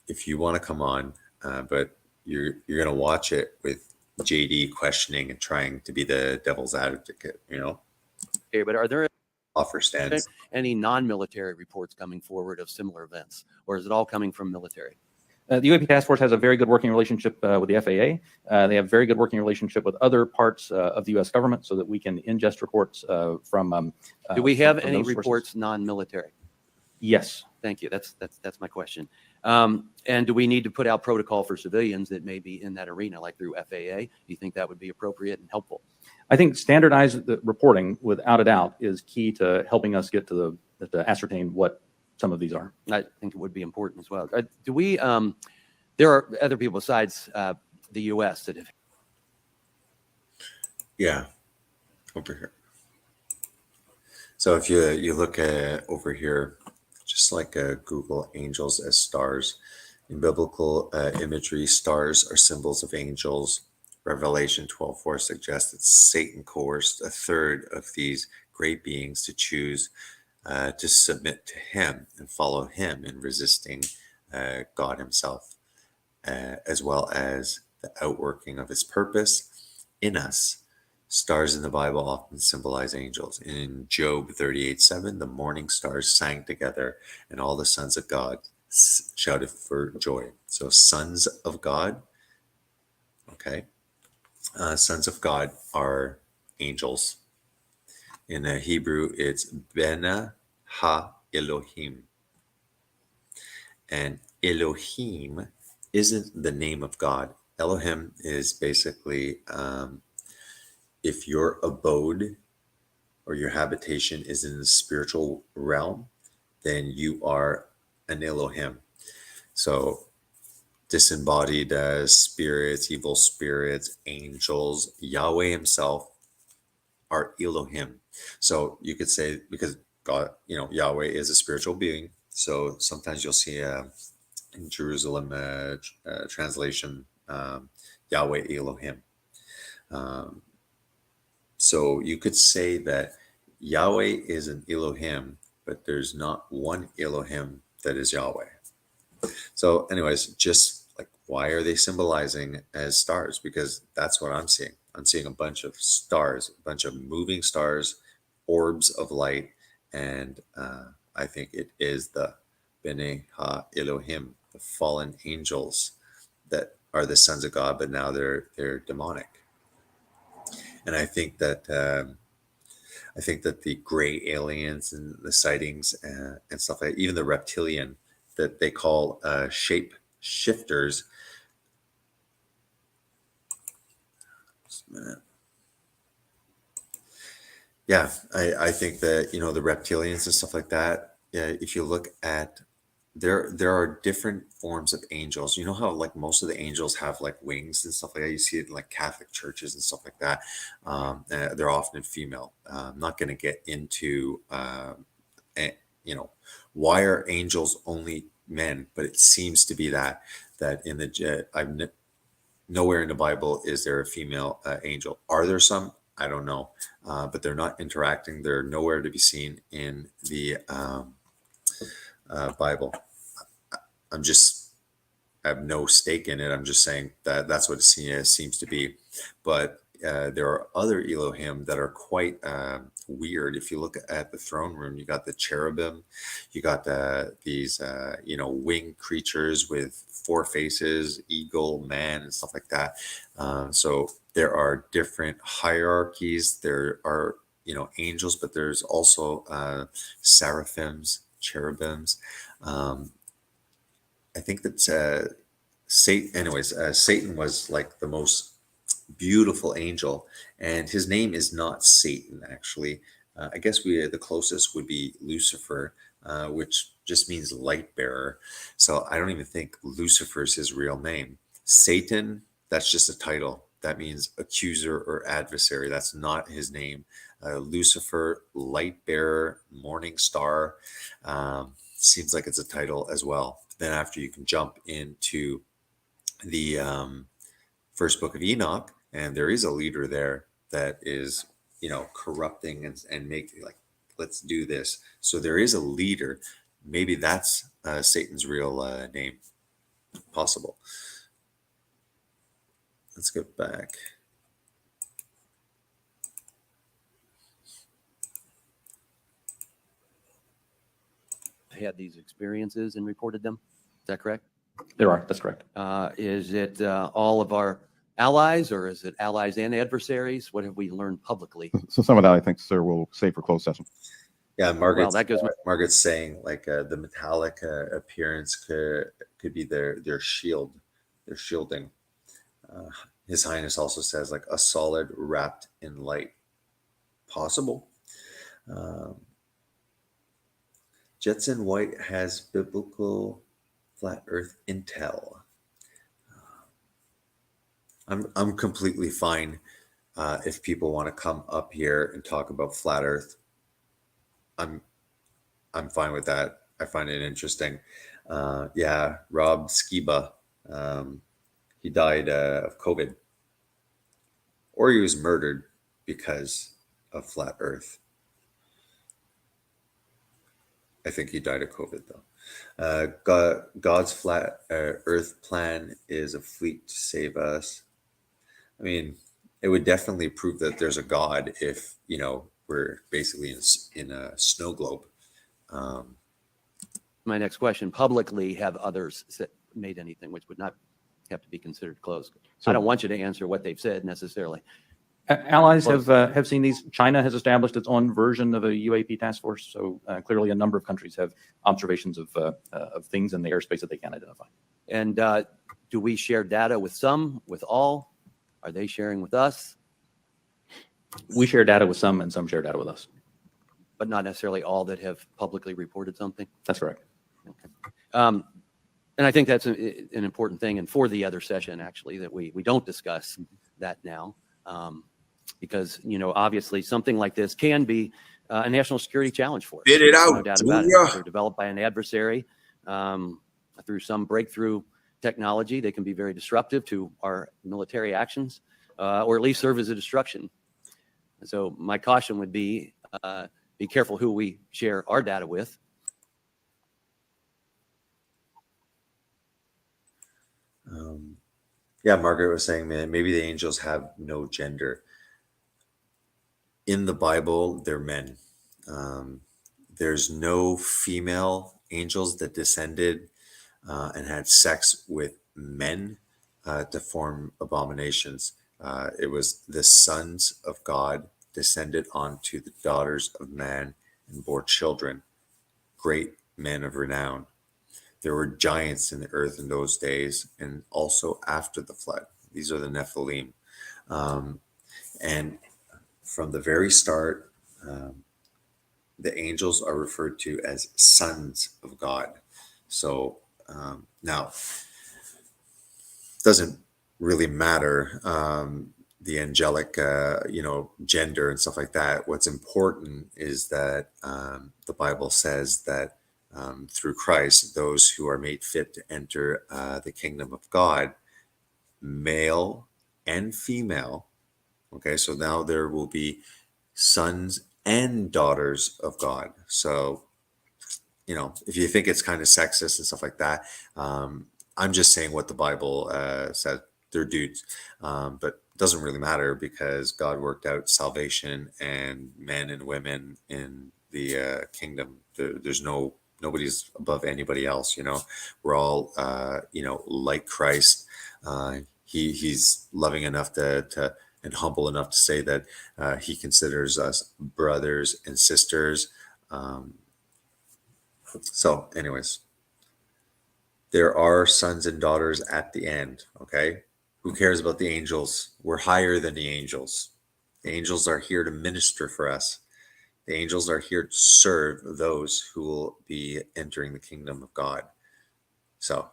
If you want to come on, but you're going to watch it with JD questioning and trying to be the devil's advocate, Okay, but are there offer stands. any non-military reports coming forward of similar events, or is it all coming from military? The UAP Task Force has a very good working relationship with the FAA. They have very good working relationship with other parts of the U.S. government so that we can ingest reports from. Do we have from any those sources. reports non-military? Yes. Thank you. That's my question. And do we need to put out protocol for civilians that may be in that arena, like through FAA? Do you think that would be appropriate and helpful? I think standardized reporting, without a doubt, is key to helping us get to ascertain what some of these are. I think it would be important as well. Do we? There are other people besides the U.S. that have. Yeah, over here. So if you look at over here, just like Google angels as stars, in biblical imagery, stars are symbols of angels. Revelation 12:4 suggests that Satan coerced a third of these great beings to choose to submit to him and follow him in resisting God himself, as well as the outworking of his purpose in us. Stars in the Bible often symbolize angels. In Job 38:7, the morning stars sang together and all the sons of God shouted for joy. So sons of God, okay. Sons of God are angels. In Hebrew, it's Bena Ha Elohim. And Elohim isn't the name of God. Elohim is basically if your abode or your habitation is in the spiritual realm, then you are an Elohim. So disembodied spirits, evil spirits, angels, Yahweh himself are Elohim. So you could say, because God, Yahweh is a spiritual being. So sometimes you'll see in Jerusalem translation, Yahweh Elohim. So you could say that Yahweh is an Elohim, but there's not one Elohim that is Yahweh. So anyways, just like, why are they symbolizing as stars? Because that's what I'm seeing. I'm seeing a bunch of stars, a bunch of moving stars, orbs of light. And I think it is the Bene Ha Elohim, the fallen angels that are the sons of God, but now they're demonic. And I think that the gray aliens and the sightings and stuff like that, even the reptilian that they call shape shifters. Just a minute. Yeah, I think that the reptilians and stuff like that. If you look at there are different forms of angels. You know how like most of the angels have like wings and stuff like that. You see it in like Catholic churches and stuff like that. They're often female. I'm not going to get into why are angels only men, but it seems to be that in the nowhere in the Bible is there a female angel. Are there some? I don't know, but they're not interacting. They're nowhere to be seen in the Bible. I have no stake in it. I'm just saying that that's what it seems to be. But there are other Elohim that are quite weird. If you look at the throne room, you got the cherubim, you got these winged creatures with 4 faces, eagle, man, and stuff like that. So there are different hierarchies. There are angels, but there's also seraphims, cherubims. I think that Satan was like the most beautiful angel, and his name is not Satan, actually. I guess the closest would be Lucifer, which just means light bearer. So I don't even think Lucifer is his real name. Satan, that's just a title. That means accuser or adversary. That's not his name. Lucifer, light bearer, morning star, seems like it's a title as well. Then after, you can jump into the first book of Enoch, and there is a leader there that is, corrupting and making like, let's do this. So there is a leader. Maybe that's Satan's real name. Possible. Let's get back. Had these experiences and reported them. Is that correct? There are. That's correct. Is it all of our allies, or is it allies and adversaries? What have we learned publicly? So some of that, I think, sir, we'll save for closed session. Yeah, Margaret's, that goes- Margaret's saying like the metallic appearance could be their shield, their shielding. His Highness also says like a solid wrapped in light. Possible. Jetson White has biblical flat Earth intel. I'm completely fine if people want to come up here and talk about flat Earth. I'm fine with that. I find it interesting. Yeah, Rob Skiba, he died of COVID, or he was murdered because of flat Earth. I think he died of COVID though. God's flat Earth plan is a fleet to save us. I mean, it would definitely prove that there's a God if we're basically in a snow globe. My next question: publicly, have others made anything which would not have to be considered closed? So- I don't want you to answer what they've said necessarily. Allies have seen these. China has established its own version of a UAP task force. So clearly, a number of countries have observations of things in the airspace that they can identify. And do we share data with some, with all? Are they sharing with us? We share data with some, and some share data with us. But not necessarily all that have publicly reported something? That's correct. And I think that's an important thing. And for the other session, actually, that we don't discuss that now. Because, obviously something like this can be a national security challenge for us. Spit it There's out, no doubt about it. Julia. If they're developed by an adversary through some breakthrough technology. They can be very disruptive to our military actions, or at least serve as a distraction. And so my caution would be careful who we share our data with. Yeah, Margaret was saying, man, maybe the angels have no gender. In the Bible, they're men. There's no female angels that descended and had sex with men to form abominations. It was the sons of God descended onto the daughters of man and bore children, great men of renown. There were giants in the earth in those days and also after the flood. These are the Nephilim. And from the very start, the angels are referred to as sons of God. So now, doesn't really matter the angelic, gender and stuff like that. What's important is that the Bible says that through Christ, those who are made fit to enter the kingdom of God, male and female. Okay, so now there will be sons and daughters of God. So, if you think it's kind of sexist and stuff like that, I'm just saying what the Bible says. They're dudes, but it doesn't really matter because God worked out salvation and men and women in the kingdom. There's nobody's above anybody else. We're all like Christ. He's loving enough to and humble enough to say that he considers us brothers and sisters. So anyways, there are sons and daughters at the end. Okay. Who cares about the angels? We're higher than the angels. The angels are here to minister for us. The angels are here to serve those who will be entering the kingdom of God. So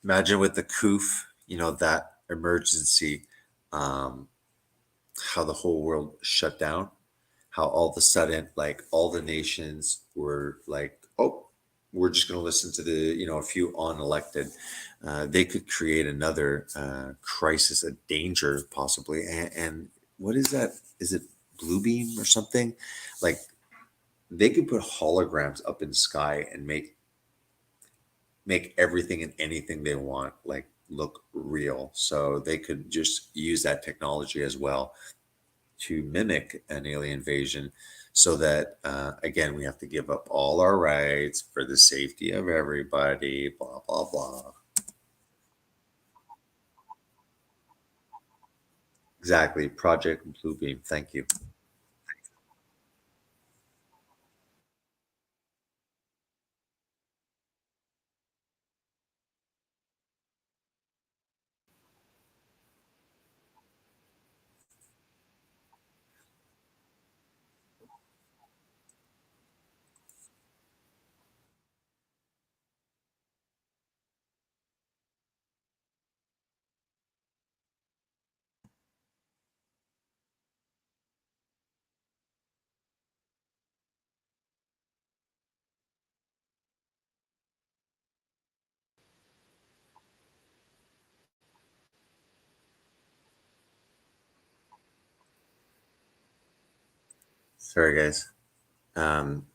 Imagine with the COOF, that emergency, how the whole world shut down, how all of a sudden, like all the nations were like, oh, we're just going to listen to the, a few unelected. They could create another crisis, a danger possibly. And what is that? Is it blue beam or something? Like they could put holograms up in the sky and make everything and anything they want like look real. So they could just use that technology as well to mimic an alien invasion, so that again, we have to give up all our rights for the safety of everybody, blah blah blah. Exactly. Project Bluebeam. Thank you. Sorry guys. um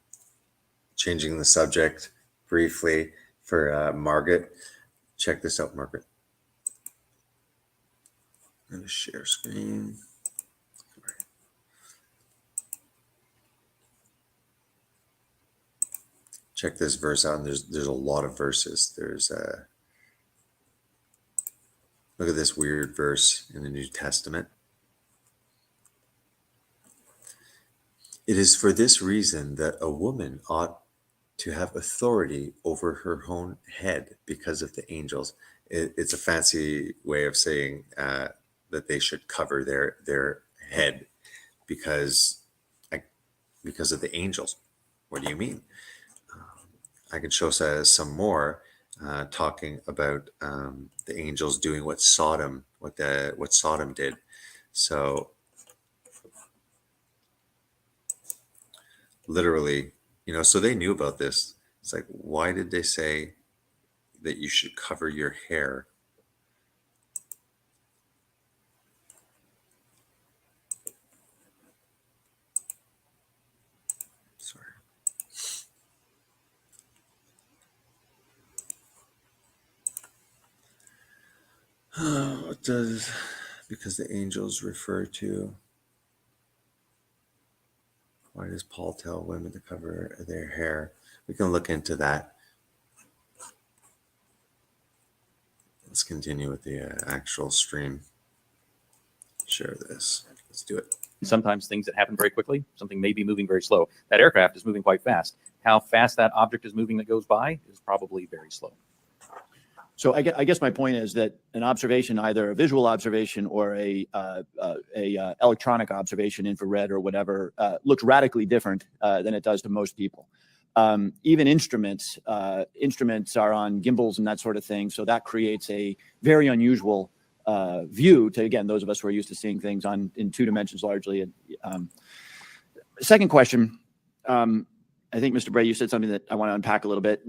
Changing the subject briefly for Margaret. Check this out, Margaret. I'm gonna share screen. Check this verse out. And there's a lot of verses. There's look at this weird verse in the New Testament. It is for this reason that a woman ought to have authority over her own head because of the angels. It's a fancy way of saying that they should cover their head because because of the angels. What do you mean? I can show some more talking about the angels doing what Sodom did. So literally, so they knew about this. It's like, why did they say that you should cover your hair? Sorry. What does, because the angels refer to, why does Paul tell women to cover their hair? We can look into that. Let's continue with the actual stream. Share this. Let's do it. Sometimes things that happen very quickly, something may be moving very slow. That aircraft is moving quite fast. How fast that object is moving that goes by is probably very slow. So I guess my point is that an observation, either a visual observation or a electronic observation, infrared or whatever, looks radically different than it does to most people. Even instruments are on gimbals and that sort of thing. So that creates a very unusual view to, again, those of us who are used to seeing things in 2 dimensions largely. Second question, I think, Mr. Bray, you said something that I want to unpack a little bit.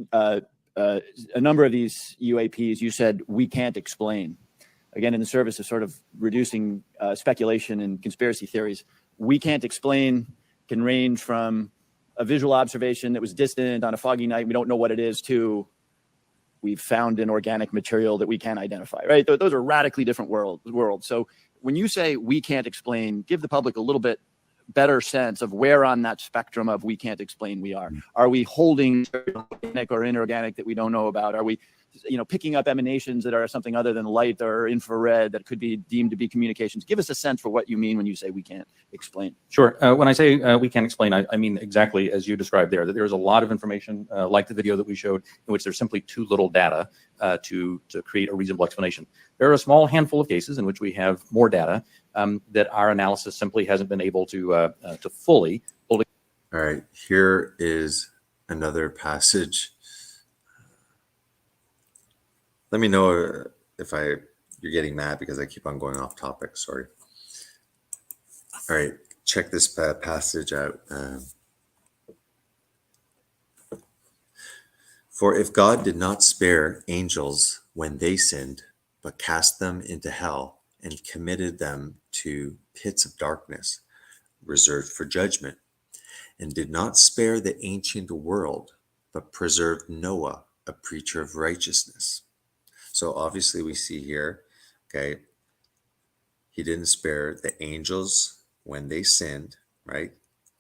A number of these UAPs, you said we can't explain. Again, in the service of sort of reducing speculation and conspiracy theories, we can't explain can range from a visual observation that was distant on a foggy night, we don't know what it is, to we've found an organic material that we can't identify, right? Those are radically different worlds. So when you say we can't explain, give the public a little bit better sense of where on that spectrum of we can't explain we are. Are we holding organic or inorganic that we don't know about? Are we, picking up emanations that are something other than light or infrared that could be deemed to be communications? Give us a sense for what you mean when you say we can't explain. Sure. When I say we can't explain, I mean exactly as you described there, that there's a lot of information, like the video that we showed, in which there's simply too little data to create a reasonable explanation. There are a small handful of cases in which we have more data that our analysis simply hasn't been able to fully. All right, here is another passage. Let me know if you're getting mad because I keep on going off topic. Sorry. All right, check this passage out. For if God did not spare angels when they sinned, but cast them into hell and committed them to pits of darkness, reserved for judgment, and did not spare the ancient world, but preserved Noah, a preacher of righteousness. So obviously we see here, okay, he didn't spare the angels when they sinned, right?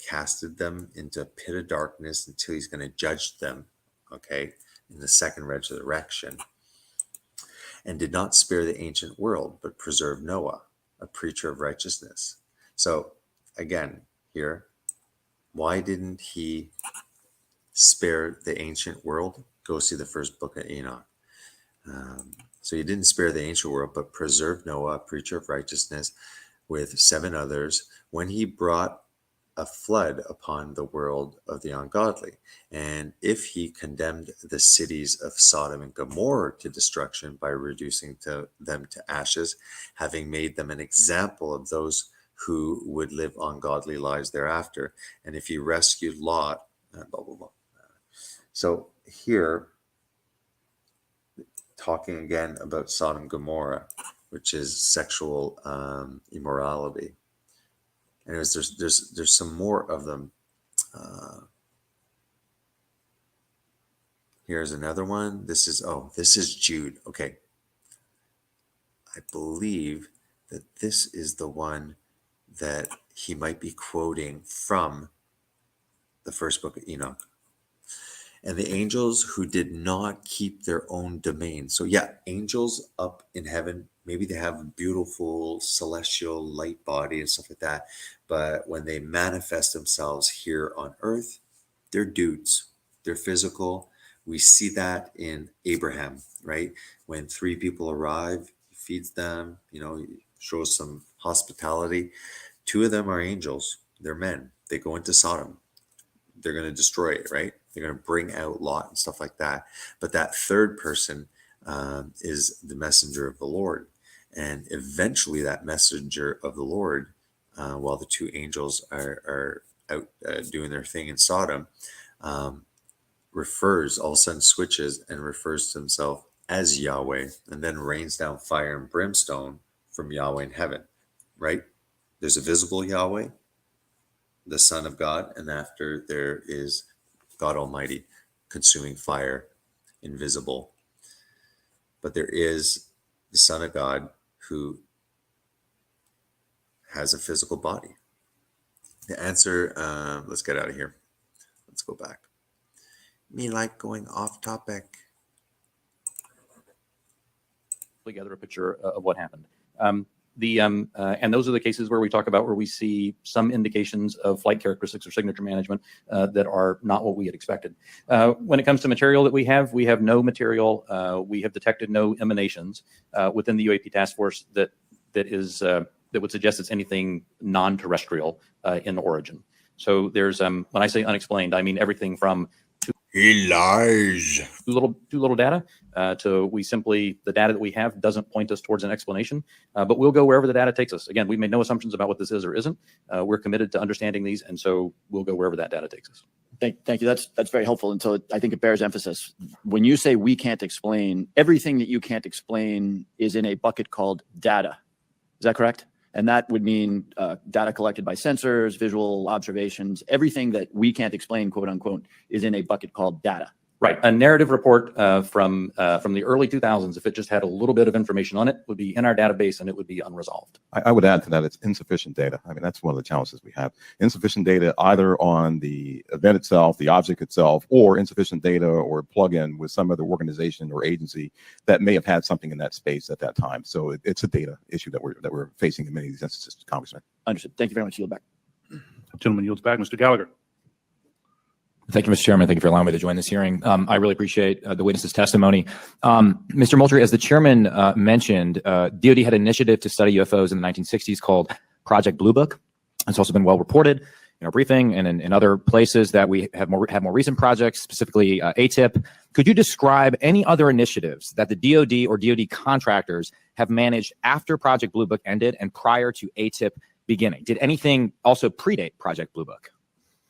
Casted them into a pit of darkness until he's going to judge them, okay, in the second resurrection. And did not spare the ancient world, but preserved Noah, a preacher of righteousness. So again, here, why didn't he spare the ancient world? Go see the first book of Enoch. So he didn't spare the ancient world, but preserved Noah, a preacher of righteousness, with 7 others, when he brought a flood upon the world of the ungodly. And if he condemned the cities of Sodom and Gomorrah to destruction by reducing them to ashes, having made them an example of those who would live ungodly lives thereafter. And if he rescued Lot, blah, blah, blah. So here, talking again about Sodom and Gomorrah, which is sexual immorality. Anyways, there's some more of them. Here's another one. This is Jude. Okay. I believe that this is the one that he might be quoting from the first book of Enoch. And the angels who did not keep their own domain. So yeah, angels up in heaven, maybe they have a beautiful celestial light body and stuff like that. But when they manifest themselves here on earth, they're dudes. They're physical. We see that in Abraham, right? When 3 people arrive, he feeds them, he shows some hospitality. 2 of them are angels. They're men. They go into Sodom. They're going to destroy it, right? They're going to bring out Lot and stuff like that. But that 3rd person is the messenger of the Lord. And eventually that messenger of the Lord, while the 2 angels are out doing their thing in Sodom, refers, all of a sudden switches and refers to himself as Yahweh, and then rains down fire and brimstone from Yahweh in heaven, right? There's a visible Yahweh, the Son of God, and after there is God Almighty, consuming fire, invisible. But there is the Son of God who has a physical body. The answer, let's get out of here. Let's go back. Me like going off topic. Gather a picture of what happened. And those are the cases where we talk about where we see some indications of flight characteristics or signature management that are not what we had expected. When it comes to material that we have no material. We have detected no emanations within the UAP task force that would suggest it's anything non-terrestrial in origin. So there's when I say unexplained, I mean everything from he lies. Too little data to the data that we have doesn't point us towards an explanation, but we'll go wherever the data takes us. Again, we've made no assumptions about what this is or isn't. We're committed to understanding these, and so we'll go wherever that data takes us. Thank you. That's very helpful. And so I think it bears emphasis. When you say we can't explain, everything that you can't explain is in a bucket called data. Is that correct? And that would mean data collected by sensors, visual observations, everything that we can't explain, quote unquote, is in a bucket called data. Right. A narrative report from the early 2000s, if it just had a little bit of information on it, would be in our database and it would be unresolved. I would add to that, it's insufficient data. I mean, that's one of the challenges we have. Insufficient data either on the event itself, the object itself, or insufficient data or plug-in with some other organization or agency that may have had something in that space at that time. So it's a data issue that we're facing in many of these instances, Congressman. Understood. Thank you very much. Yield back. Gentleman yields back. Mr. Gallagher. Thank you, Mr. Chairman. Thank you for allowing me to join this hearing. I really appreciate the witness's testimony. Mr. Moultrie, as the chairman mentioned, DoD had an initiative to study UFOs in the 1960s called Project Blue Book. It's also been well reported. in our briefing and in other places that we have more recent projects, specifically ATIP. Could you describe any other initiatives that the DoD or DoD contractors have managed after Project Blue Book ended and prior to ATIP beginning? Did anything also predate Project Blue Book?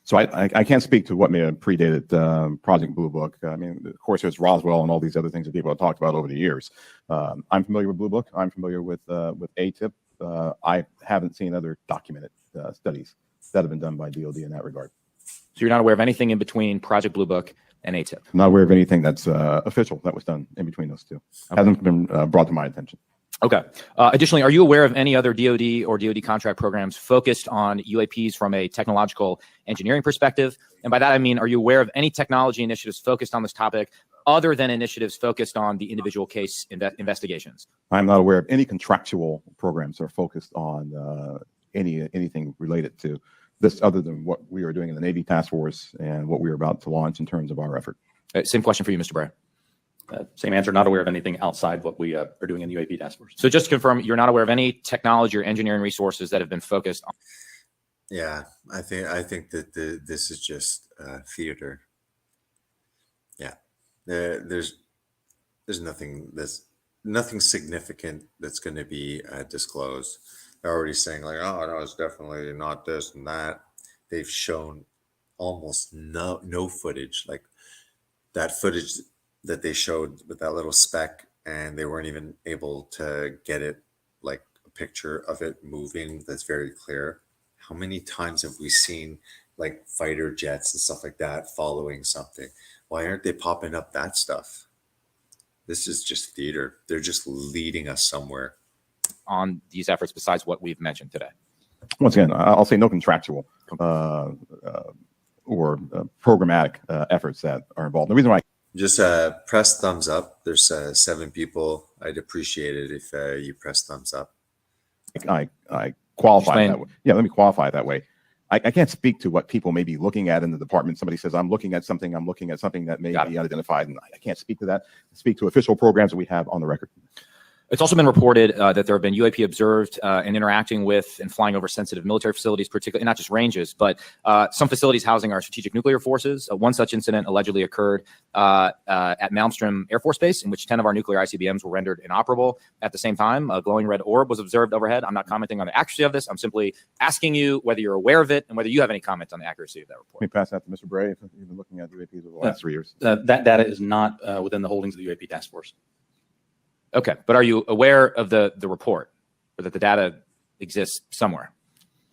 So I can't speak to what may have predated Project Blue Book. I mean, of course, there's Roswell and all these other things that people have talked about over the years. I'm familiar with Blue Book. I'm familiar with ATIP. I haven't seen other documented studies that have been done by DoD in that regard. So you're not aware of anything in between Project Blue Book and ATIP? I'm not aware of anything that's official that was done in between those two. Okay. Hasn't been brought to my attention. Okay. Additionally, are you aware of any other DoD or DoD contract programs focused on UAPs from a technological engineering perspective? And by that, I mean, are you aware of any technology initiatives focused on this topic other than initiatives focused on the individual case investigations? I'm not aware of any contractual programs that are focused on anything related to this other than what we are doing in the Navy Task Force and what we are about to launch in terms of our effort. Same question for you, Mr. Bray. Same answer, not aware of anything outside what we are doing in the UAP task force. So just to confirm, you're not aware of any technology or engineering resources that have been focused on? Yeah, I think that this is just theater. Yeah, there's nothing significant that's going to be disclosed. They're already saying like, oh no, it's definitely not this and that. They've shown almost no footage, like that footage that they showed with that little speck, and they weren't even able to get it like a picture of it moving that's very clear. How many times have we seen like fighter jets and stuff like that following something? Why aren't they popping up that stuff? This is just theater. They're just leading us somewhere. On these efforts besides what we've mentioned today? Once again, I'll say no contractual or programmatic efforts that are involved. The reason why Just press thumbs up. There's 7 people. I'd appreciate it if you press thumbs up. I qualify Explain. that way. Yeah, let me qualify it that way. I can't speak to what people may be looking at in the department. Somebody says, I'm looking at something that may be unidentified, and I can't speak to that. I speak to official programs that we have on the record. It's also been reported that there have been UAP observed and interacting with and flying over sensitive military facilities, particularly not just ranges, but some facilities housing our strategic nuclear forces. One such incident allegedly occurred at Malmstrom Air Force Base, in which 10 of our nuclear ICBMs were rendered inoperable at the same time. A glowing red orb was observed overhead. I'm not commenting on the accuracy of this. I'm simply asking you whether you're aware of it and whether you have any comment on the accuracy of that report. Let me pass that to Mr. Bray. If you've been looking at UAPs over the last 3 years. That data is not within the holdings of the UAP task force. Okay, but are you aware of the report, or that the data exists somewhere?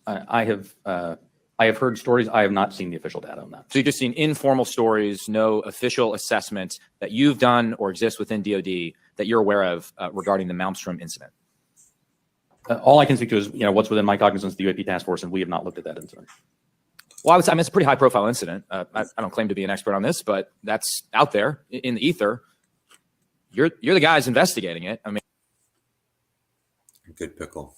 I have heard stories. I have not seen the official data on that. So you've just seen informal stories, no official assessment that you've done or exists within DoD that you're aware of regarding the Malmstrom incident? All I can speak to is what's within my cognizance of the UAP task force, and we have not looked at that incident. Well, I mean, it's a pretty high-profile incident. I don't claim to be an expert on this, but that's out there in the ether. You're the guys investigating it. I mean, Good pickle.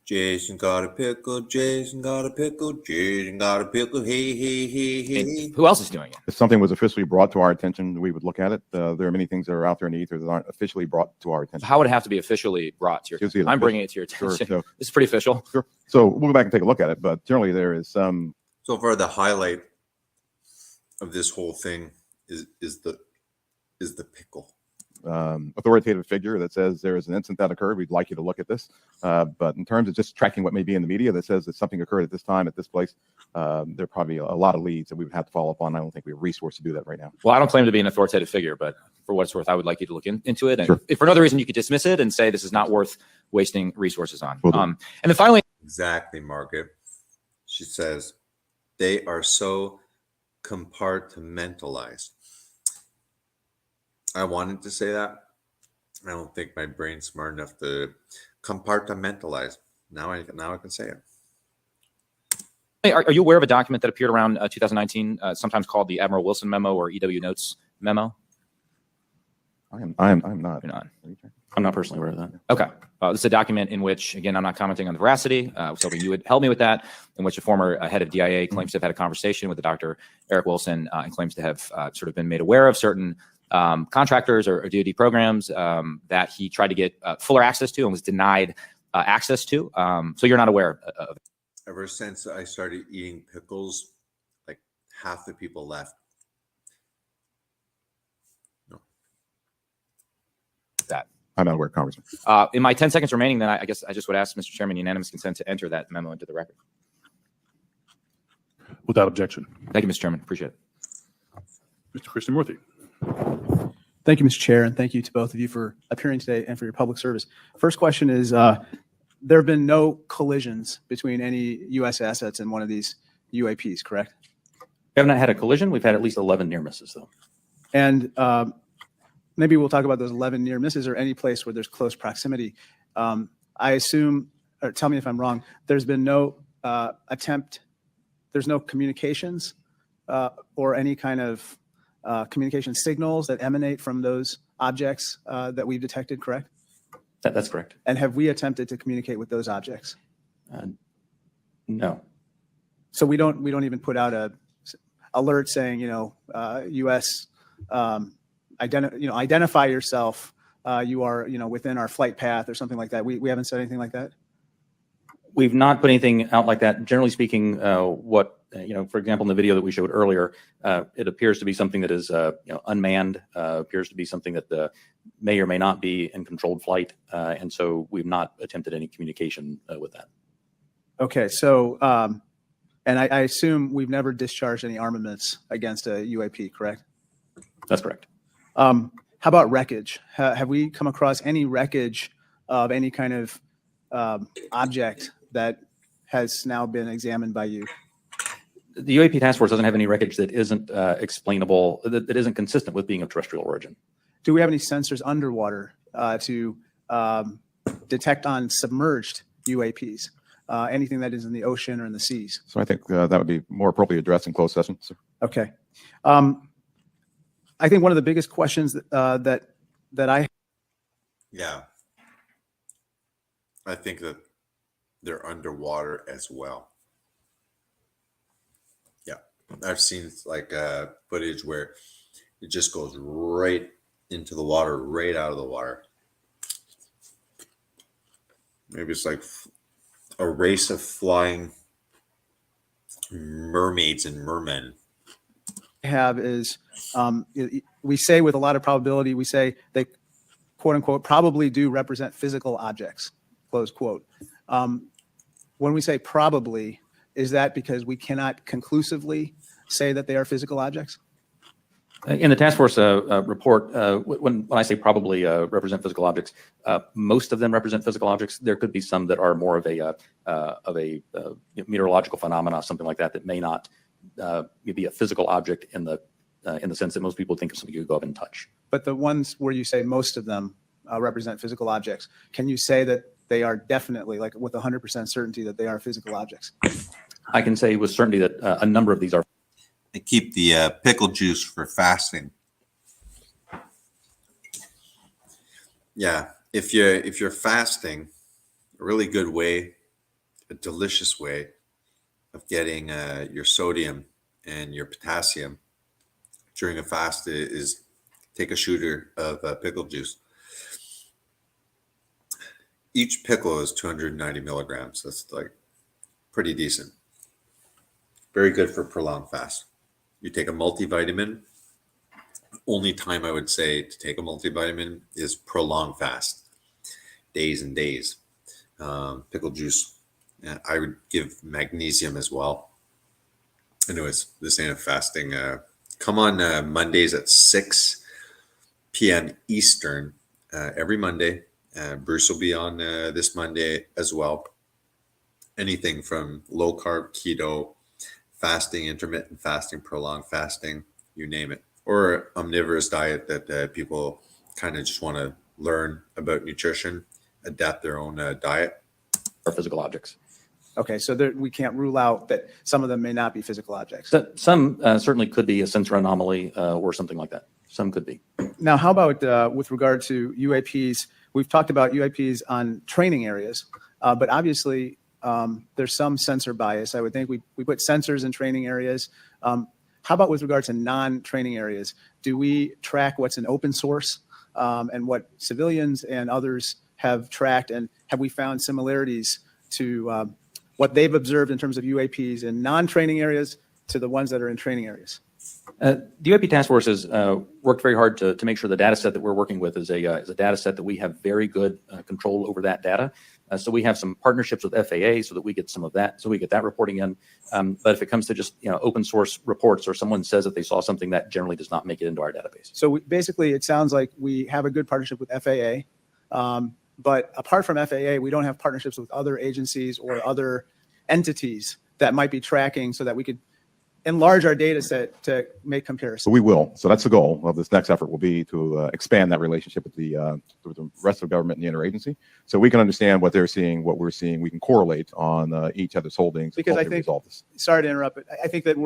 Jason got a pickle. Jason got a pickle. Jason got a pickle. Hey, hey, hey, hey. who else is doing it? If something was officially brought to our attention, we would look at it. There are many things that are out there in the ether that aren't officially brought to our attention. How would it have to be officially brought to your attention? I'm bringing it to your attention. Sure, This is pretty official. Sure. So we'll go back and take a look at it, but generally there is some. So far, the highlight of this whole thing is the pickle. Authoritative figure that says there is an incident that occurred. We'd like you to look at this. But in terms of just tracking what may be in the media that says that something occurred at this time, at this place, there are probably a lot of leads that we would have to follow up on. I don't think we have resources to do that right now. Well, I don't claim to be an authoritative figure, but for what it's worth, I would like you to look into it. And Sure. if for another reason, you could dismiss it and say this is not worth wasting resources on. Will do. And then finally, Exactly, Margaret. She says they are so compartmentalized. I wanted to say that. I don't think my brain's smart enough to compartmentalize. Now I can say it. are you aware of a document that appeared around 2019, sometimes called the Admiral Wilson Memo or EW Notes Memo? I'm not. You're not. I'm not personally aware of that. Okay. This is a document in which, again, I'm not commenting on the veracity. I was hoping you would help me with that, in which a former head of DIA claims to have had a conversation with the Dr. Eric Wilson and claims to have sort of been made aware of certain contractors or DoD programs that he tried to get fuller access to and was denied access to. So you're not aware of it? ever since I started eating pickles, like half the people left. No. Unaware conversation. In my 10 seconds remaining, then I guess I just would ask Mr. Chairman unanimous consent to enter that memo into the record. Without objection. Thank you, Mr. Chairman. Appreciate it. Mr. Krishnamurthy. Thank you, Mr. Chair, and thank you to both of you for appearing today and for your public service. First question is, there have been no collisions between any U.S. assets in one of these UAPs, correct? We have not had a collision. We've had at least 11 near misses, though. And maybe we'll talk about those 11 near misses or any place where there's close proximity. I assume, or tell me if I'm wrong, there's been no there's no communications or any kind of communication signals that emanate from those objects that we've detected, correct? That's correct. And have we attempted to communicate with those objects? No. So we don't even put out a alert saying, U.S. Identify yourself. You are, within our flight path or something like that. We haven't said anything like that. We've not put anything out like that. Generally speaking, for example, in the video that we showed earlier, it appears to be something that is, unmanned, appears to be something that may or may not be in controlled flight. And so we've not attempted any communication with that. Okay. So, and I assume we've never discharged any armaments against a UAP, correct? That's correct. How about wreckage? Have we come across any wreckage of any kind of object that has now been examined by you? The UAP task force doesn't have any wreckage that isn't explainable, that isn't consistent with being of terrestrial origin. Do we have any sensors underwater to detect on submerged UAPs? Anything that is in the ocean or in the seas? So I think that would be more appropriately addressed in closed session. Sir. Okay. I think one of the biggest questions that I Yeah. I think that they're underwater as well. Yeah. I've seen footage where it just goes right into the water, right out of the water. Maybe it's like a race of flying mermaids and mermen. have is we say with a lot of probability, we say they quote unquote probably do represent physical objects, close quote. When we say probably, is that because we cannot conclusively say that they are physical objects? In the task force report, when I say probably represent physical objects, most of them represent physical objects. There could be some that are more of a meteorological phenomena, something like that, that may not be a physical object in the sense that most people think of something you go up and touch. But the ones where you say most of them represent physical objects, can you say that they are definitely, like with 100% certainty, that they are physical objects? I can say with certainty that a number of these are. They keep the pickle juice for fasting. Yeah, if you're fasting, a really good way, a delicious way of getting your sodium and your potassium during a fast is take a shooter of pickle juice. Each pickle is 290 milligrams. That's like pretty decent. Very good for prolonged fast. You take a multivitamin. Only time I would say to take a multivitamin is prolonged fast, days and days. Pickle juice. I would give magnesium as well. Anyways, this ain't a fasting. Come on Mondays at 6 p.m. Eastern every Monday. Bruce will be on this Monday as well. Anything from low carb, keto, fasting, intermittent fasting, prolonged fasting, you name it, or omnivorous diet that people kind of just want to learn about nutrition, adapt their own diet. Or physical objects. Okay, so we can't rule out that some of them may not be physical objects. Some certainly could be a sensor anomaly or something like that. Some could be. Now, how about with regard to UAPs? We've talked about UAPs on training areas, but obviously there's some sensor bias. I would think we put sensors in training areas. How about with regard to non-training areas? Do we track what's in open source and what civilians and others have tracked? And have we found similarities to what they've observed in terms of UAPs in non-training areas to the ones that are in training areas? The UAP task force has worked very hard to make sure the data set that we're working with is a data set that we have very good control over that data. So we have some partnerships with FAA so that we get some of that, so we get that reporting in. But if it comes to just open source reports or someone says that they saw something, that generally does not make it into our database. So basically, it sounds like we have a good partnership with FAA. But apart from FAA, we don't have partnerships with other agencies or other entities that might be tracking so that we could enlarge our data set to make comparisons. So we will. So that's the goal of this next effort will be to expand that relationship with the rest of the government and the interagency. So we can understand what they're seeing, what we're seeing. We can correlate on each other's holdings. Because I think, sorry to interrupt, but I think that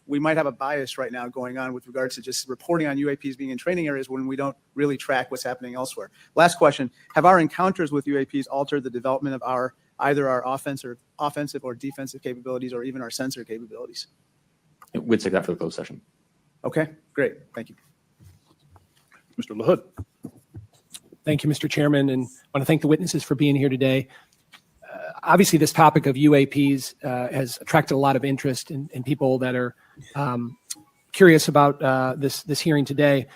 we might have a bias right now going on with regards to just reporting on UAPs being in training areas when we don't really track what's happening elsewhere. Last question, have our encounters with UAPs altered the development of either our offensive or defensive capabilities or even our sensor capabilities? We'd take that for the closed session. Okay, great. Thank you. Mr. LaHood. Thank you, Mr. Chairman, and I want to thank the witnesses for being here today. Obviously, this topic of UAPs has attracted a lot of interest in people that are curious about this hearing today.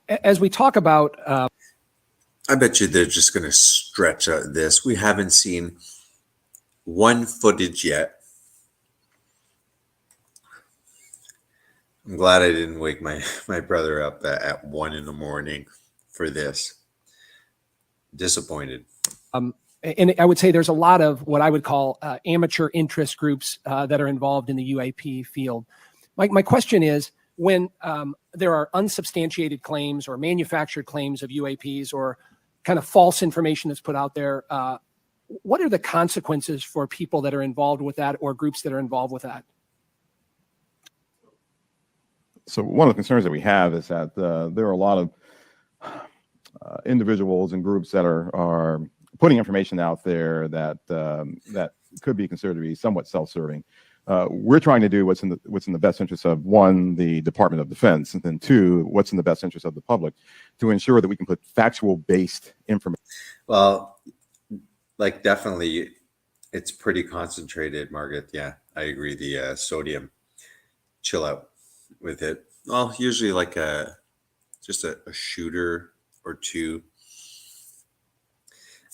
As we talk about, I bet you they're just going to stretch out this. We haven't seen one footage yet. I'm glad I didn't wake my brother up at 1 a.m. for this. Disappointed. and I would say there's a lot of what I would call amateur interest groups that are involved in the UAP field. My question is, when there are unsubstantiated claims or manufactured claims of UAPs or kind of false information that's put out there, what are the consequences for people that are involved with that or groups that are involved with that? So one of the concerns that we have is that there are a lot of individuals and groups that are putting information out there that that could be considered to be somewhat self-serving. We're trying to do what's in the best interest of, one, the Department of Defense, and then two, what's in the best interest of the public, to ensure that we can put factual-based information. Well, like definitely, it's pretty concentrated, Margaret. Yeah, I agree. The sodium, chill out with it. Well, usually like just a shooter or two.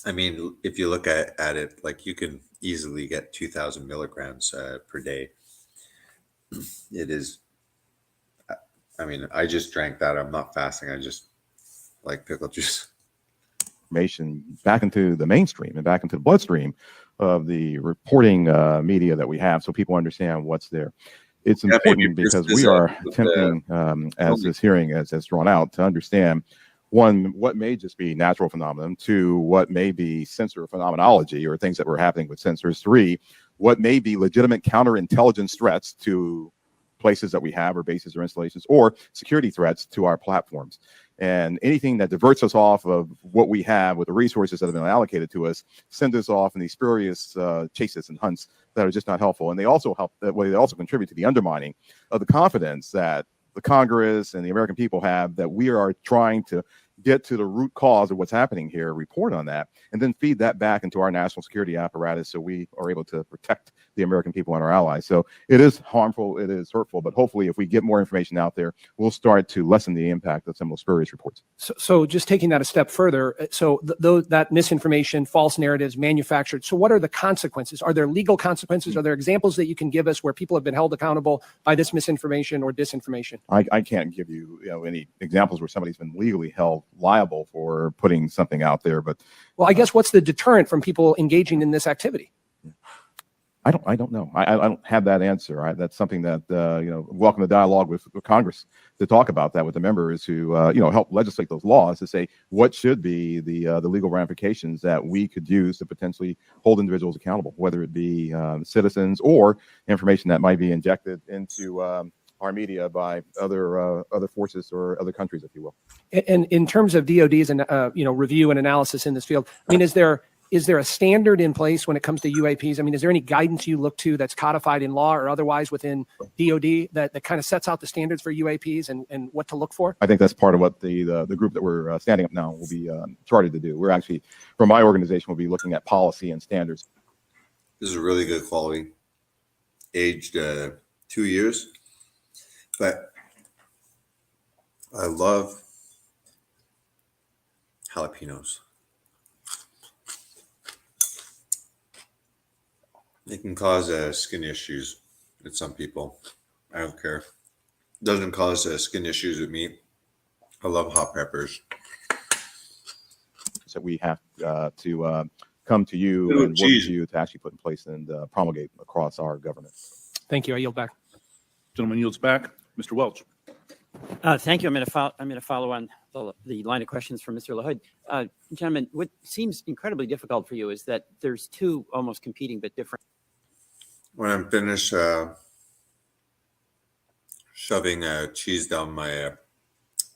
I mean, if you look at it, like you can easily get 2,000 milligrams per day. It is, I mean, I just drank that. I'm not fasting. I just like pickle juice. Information back into the mainstream and back into the bloodstream of the reporting media that we have, so people understand what's there. It's important because we are attempting, as this hearing has drawn out, to understand, one, what may just be natural phenomenon, two, what may be sensor phenomenology or things that were happening with sensors, three, what may be legitimate counterintelligence threats to places that we have or bases or installations, or security threats to our platforms. And anything that diverts us off of what we have with the resources that have been allocated to us send us off in these spurious chases and hunts that are just not helpful. And they also help, that way they also contribute to the undermining of the confidence that the Congress and the American people have that we are trying to get to the root cause of what's happening here, report on that, and then feed that back into our national security apparatus so we are able to protect the American people and our allies. So it is harmful, it is hurtful, but hopefully if we get more information out there, we'll start to lessen the impact of some of those spurious reports. So just taking that a step further, so that misinformation, false narratives, manufactured, so what are the consequences? Are there legal consequences? Are there examples that you can give us where people have been held accountable by this misinformation or disinformation? I can't give you, any examples where somebody's been legally held liable for putting something out there, but well, I guess what's the deterrent from people engaging in this activity? I don't know. I don't have that answer. That's something that welcome the dialogue with Congress to talk about that with the members who help legislate those laws to say what should be the legal ramifications that we could use to potentially hold individuals accountable, whether it be citizens or information that might be injected into our media by other forces or other countries, if you will. And in terms of DOD's and review and analysis in this field, I mean, is there a standard in place when it comes to UAPs? I mean, is there any guidance you look to that's codified in law or otherwise within DOD that kind of sets out the standards for UAPs and what to look for? I think that's part of what the group that we're standing up now will be charted to do. We're actually, from my organization, we'll be looking at policy and standards. This is really good quality. Aged 2 years. But I love jalapenos. It can cause skin issues with some people. I don't care. It doesn't cause skin issues with me. I love hot peppers. So we have to come to you Ooh, and work geez. with you to actually put in place and promulgate across our government. Thank you. I yield back. Gentleman yields back. Mr. Welch. Thank you. I'm going to follow on the line of questions from Mr. LaHood. Gentlemen, what seems incredibly difficult for you is that there's two almost competing but different. When I'm finished shoving cheese down my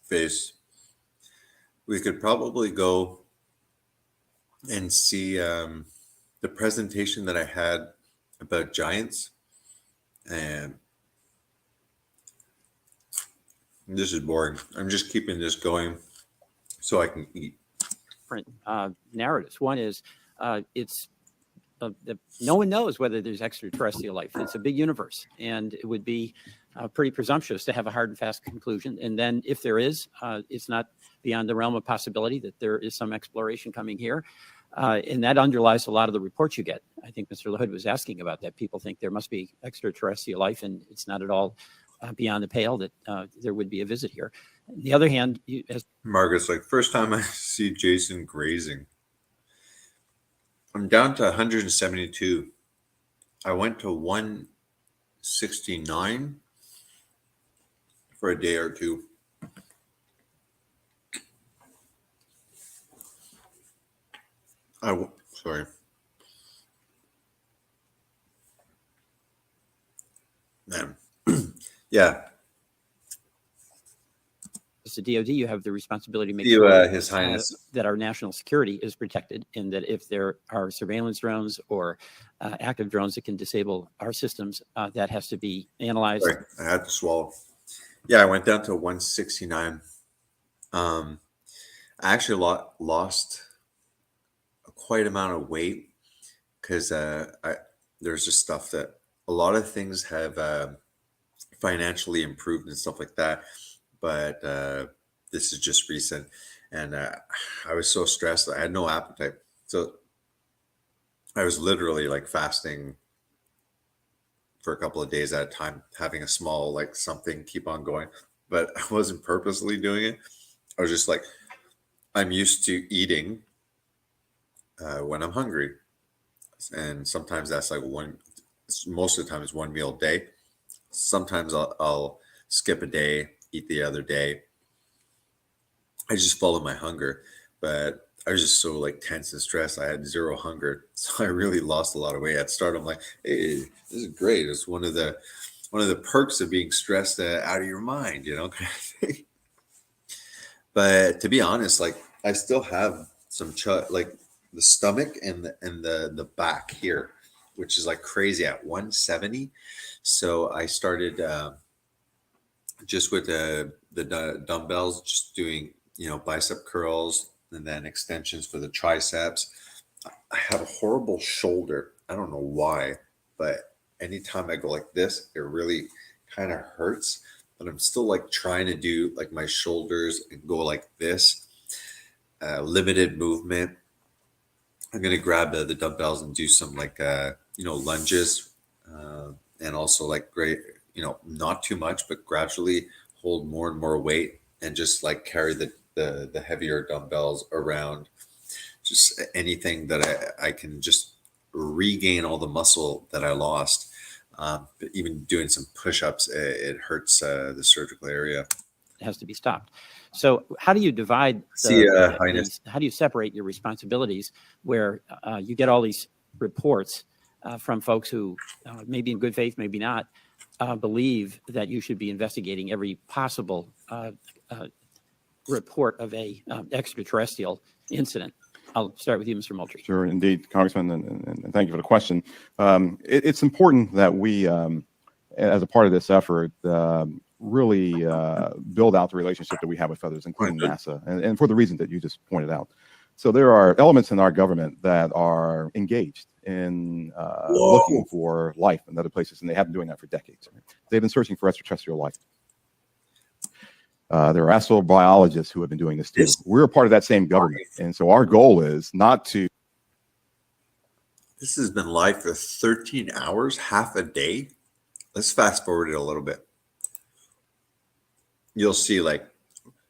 face, we could probably go and see the presentation that I had about giants. And this is boring. I'm just keeping this going so I can eat. Different narratives. One is no one knows whether there's extraterrestrial life. It's a big universe, and it would be pretty presumptuous to have a hard and fast conclusion. And then if there is, it's not beyond the realm of possibility that there is some exploration coming here. And that underlies a lot of the reports you get. I think Mr. LaHood was asking about that. People think there must be extraterrestrial life, and it's not at all beyond the pale that there would be a visit here. On the other hand, as Margaret's like, first time I see Jason grazing. I'm down to 172. I went to 169 for a day or two. Sorry. Man. Yeah. the DoD, you have the responsibility to make You, sure His Highness. that our national security is protected, and that if there are surveillance drones or active drones that can disable our systems, that has to be analyzed. Sorry, I had to swallow. Yeah, I went down to 169. I actually lost quite amount of weight because there's just stuff that a lot of things have financially improved and stuff like that, but this is just recent, and I was so stressed that I had no appetite, so I was literally like fasting for a couple of days at a time, having a small like something keep on going, but I wasn't purposely doing it. I was just like, I'm used to eating when I'm hungry, and sometimes that's like most of the time it's one meal a day. Sometimes I'll skip a day, eat the other day. I just follow my hunger, but I was just so like tense and stressed. I had zero hunger, so I really lost a lot of weight. At the start, I'm like, hey, this is great. It's one of the perks of being stressed out of your mind, you know, kind of thing. But to be honest, like I still have some like the stomach and the back here, which is like crazy at 170. So I started just with the dumbbells, just doing, you know, bicep curls and then extensions for the triceps. I have a horrible shoulder. I don't know why, but anytime I go like this, it really kind of hurts. But I'm still like trying to do like my shoulders and go like this, limited movement. I'm going to grab the dumbbells and do some like, you know, lunges, and also like great, you know, not too much, but gradually hold more and more weight and just like carry the heavier dumbbells around, just anything that I can just regain all the muscle that I lost. But even doing some push-ups, it hurts the surgical area. It has to be stopped. So how do you divide? Highness. How do you separate your responsibilities where you get all these reports from folks who maybe in good faith, maybe not, believe that you should be investigating every possible report of a extraterrestrial incident? I'll start with you, Mr. Moultrie. Sure, indeed, Congressman, and thank you for the question. It's important that we, as a part of this effort, really build out the relationship that we have with others, including NASA, and for the reasons that you just pointed out. So there are elements in our government that are engaged in looking for life in other places, and they have been doing that for decades. They've been searching for extraterrestrial life. There are astrobiologists who have been doing this too. We're a part of that same government, and so our goal is not to. This has been live for 13 hours, half a day. Let's fast forward it a little bit. You'll see like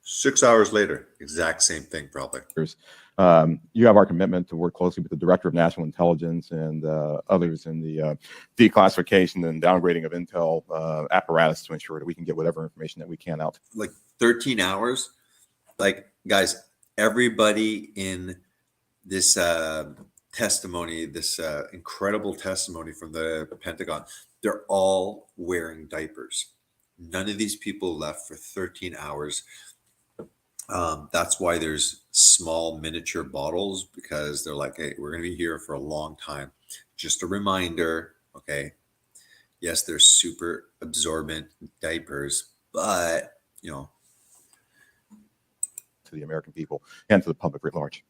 6 hours later, exact same thing probably. You have our commitment to work closely with the Director of National Intelligence and others in the declassification and downgrading of intel apparatus to ensure that we can get whatever information that we can out. Like 13 hours. Like, guys, everybody in this testimony, this incredible testimony from the Pentagon, they're all wearing diapers. None of these people left for 13 hours. That's why there's small miniature bottles, because they're like, hey, we're going to be here for a long time. Just a reminder, okay? Yes, they're super absorbent diapers, but, you know. To the American people and to the public at large.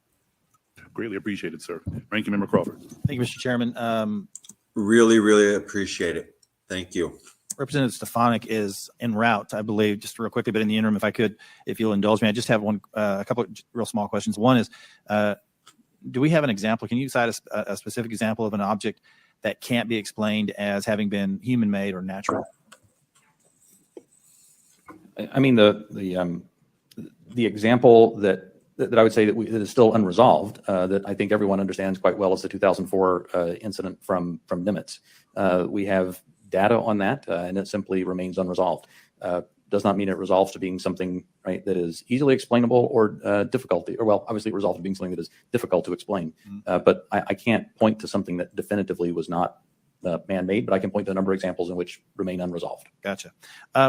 Greatly appreciated, sir. Ranking Member Crawford. Thank you, Mr. Chairman. Really, really appreciate it. Thank you. Representative Stefanik is en route, I believe, just real quickly, but in the interim, if you'll indulge me, I just have a couple of real small questions. One is, do we have an example? Can you cite a specific example of an object that can't be explained as having been human-made or natural? I mean, the example that I would say that is still unresolved, that I think everyone understands quite well, is the 2004 incident from Nimitz. We have data on that, and it simply remains unresolved. Does not mean it resolves to being something, right, that is easily explainable or difficulty, or well, obviously it resolves to being something that is difficult to explain. But I can't point to something that definitively was not man-made, but I can point to a number of examples in which remain unresolved. Gotcha.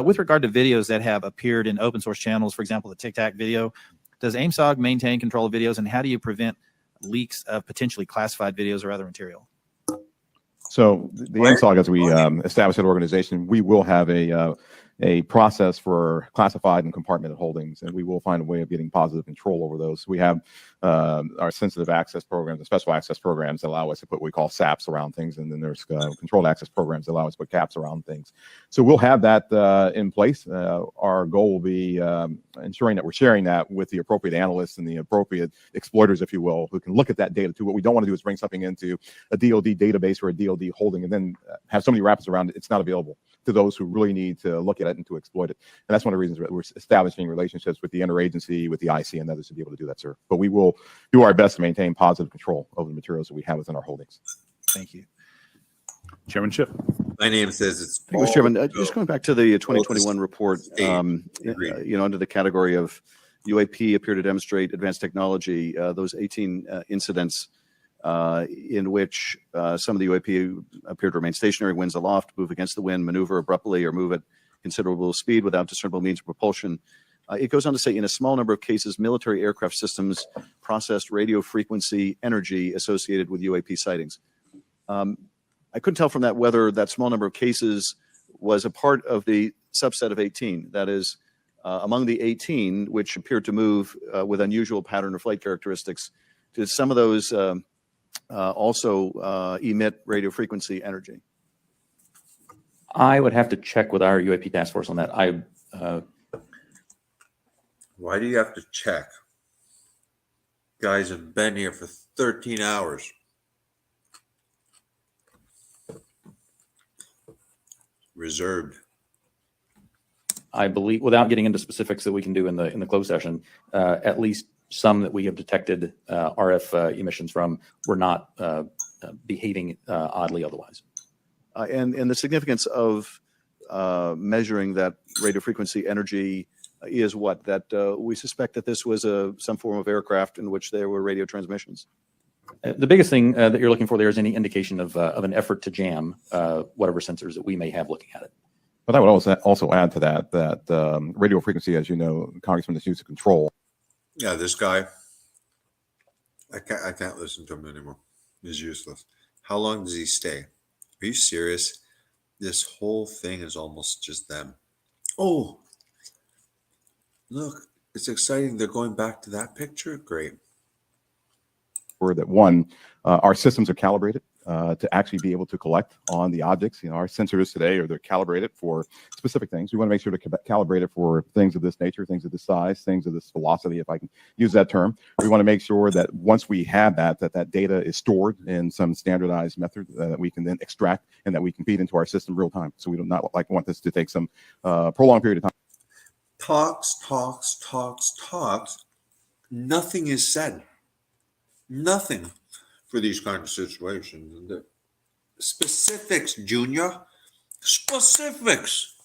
With regard to videos that have appeared in open source channels, for example, the Tic Tac video, does AIMSOG maintain control of videos, and how do you prevent leaks of potentially classified videos or other material? So the AIMSOG, as we establish that organization, we will have a process for classified and compartmented holdings, and we will find a way of getting positive control over those. We have our sensitive access programs and special access programs that allow us to put what we call SAPs around things, and then there's controlled access programs that allow us to put caps around things. So we'll have that in place. Our goal will be ensuring that we're sharing that with the appropriate analysts and the appropriate exploiters, if you will, who can look at that data too. What we don't want to do is bring something into a DoD database or a DoD holding and then have so many wrappers around it, it's not available to those who really need to look at it and to exploit it. And that's one of the reasons we're establishing relationships with the interagency, with the IC and others to be able to do that, sir. But we will do our best to maintain positive control over the materials that we have within our holdings. Thank you. Chairman Schiff. My name says it's Thank you, Mr. Chairman. Just going back to the 2021 report, under the category of UAP appear to demonstrate advanced technology, those 18 incidents in which some of the UAP appear to remain stationary, winds aloft, move against the wind, maneuver abruptly, or move at considerable speed without discernible means of propulsion. It goes on to say, in a small number of cases, military aircraft systems processed radio frequency energy associated with UAP sightings. I couldn't tell from that whether that small number of cases was a part of the subset of 18. That is, among the 18, which appeared to move with unusual pattern or flight characteristics, did some of those also emit radio frequency energy? I would have to check with our UAP task force on that. Why do you have to check? Guys have been here for 13 hours. Reserved. I believe, without getting into specifics that we can do in the closed session, at least some that we have detected RF emissions from were not behaving oddly otherwise. And the significance of measuring that radio frequency energy is what? That we suspect that this was some form of aircraft in which there were radio transmissions. The biggest thing that you're looking for there is any indication of an effort to jam whatever sensors that we may have looking at it. But I would also add to that radio frequency, as you know, Congressman, is used to control. Yeah, this guy, I can't listen to him anymore. He's useless. How long does he stay? Are you serious? This whole thing is almost just them. Oh, look, it's exciting. They're going back to that picture. Great. sure that one, our systems are calibrated to actually be able to collect on the objects. You know, our sensors today they're calibrated for specific things. We want to make sure to calibrate it for things of this nature, things of this size, things of this velocity, if I can use that term. We want to make sure that once we have that data is stored in some standardized method that we can then extract and that we can feed into our system real time. So we do not want this to take some prolonged period of time. Talks. Nothing is said. Nothing for these kind of situations. The specifics, Junior. Specifics.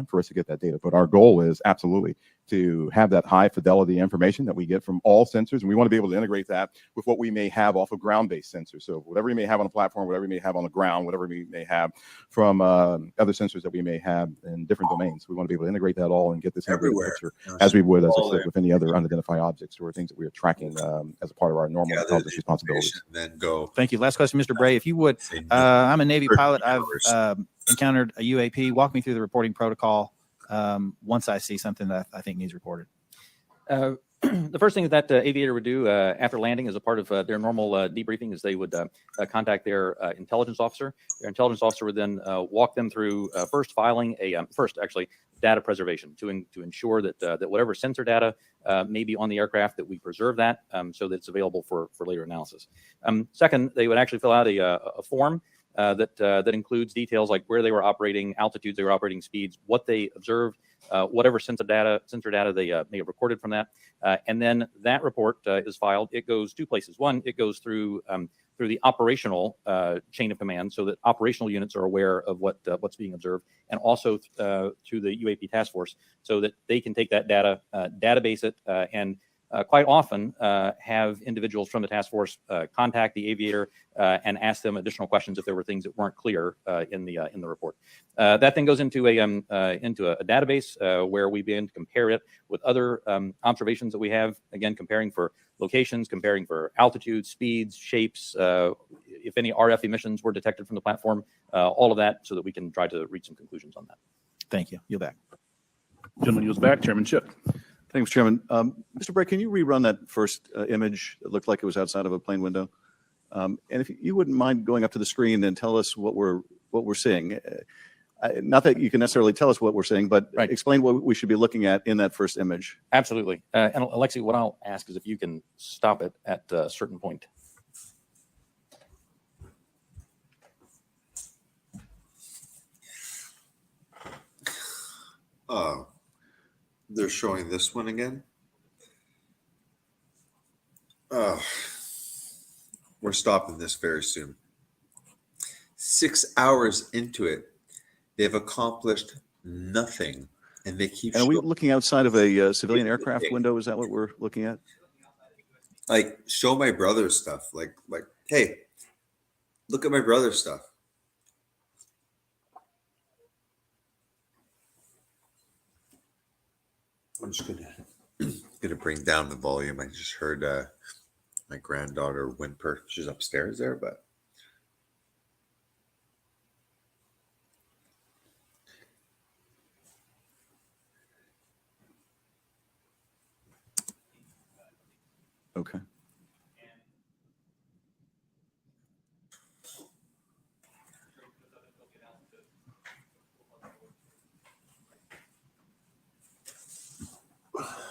For us to get that data. But our goal is absolutely to have that high fidelity information that we get from all sensors. And we want to be able to integrate that with what we may have off of ground-based sensors. So whatever we may have on a platform, whatever we may have on the ground, whatever we may have from other sensors that we may have in different domains. We want to be able to integrate that all and get this Everywhere. picture as we would, as I said, with any other unidentified objects or things that we are tracking as a part of our normal intelligence responsibilities. Then go. Thank you. Last question, Mr. Bray. If you would, I'm a Navy pilot. I've encountered a UAP. Walk me through the reporting protocol once I see something that I think needs reported. The first thing that aviator would do after landing as a part of their normal debriefing is they would contact their intelligence officer. Their intelligence officer would then walk them through first filing data preservation to ensure that that whatever sensor data may be on the aircraft, that we preserve that so that it's available for later analysis. Second, they would actually fill out a form that includes details like where they were operating, altitudes they were operating, speeds, what they observed, whatever sensor data they may have recorded from that, and then that report is filed. It goes two places. One, it goes through the operational chain of command, so that operational units are aware of what's being observed, and also to the UAP task force, so that they can take that data, database it, and quite often have individuals from the task force contact the aviator and ask them additional questions if there were things that weren't clear in the report. That then goes into a database where we begin to compare it with other observations that we have. Again, comparing for locations, comparing for altitudes, speeds, shapes, if any RF emissions were detected from the platform, all of that, so that we can try to reach some conclusions on that. Thank you. You're back. Gentleman yields back. Chairman Schiff. Thanks, Chairman. Mr. Bray, can you rerun that first image? It looked like it was outside of a plane window. And if you wouldn't mind going up to the screen and tell us what we're seeing. Not that you can necessarily tell us what we're seeing, but explain what we should be looking at in that first image. Absolutely. And Alexi, what I'll ask is if you can stop it at a certain point. Oh, they're showing this one again. Oh, we're stopping this very soon. 6 hours into it, they've accomplished nothing, and they keep. And are we looking outside of a civilian aircraft window? Is that what we're looking at? Like, show my brother's stuff. Like, hey, look at my brother's stuff. I'm just gonna bring down the volume. I just heard my granddaughter whimper. She's upstairs there, but okay.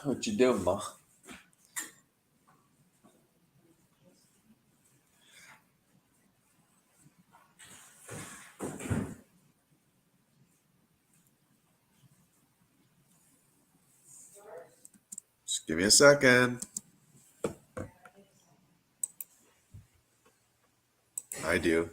What you doing, Ma? Just give me a second. I do.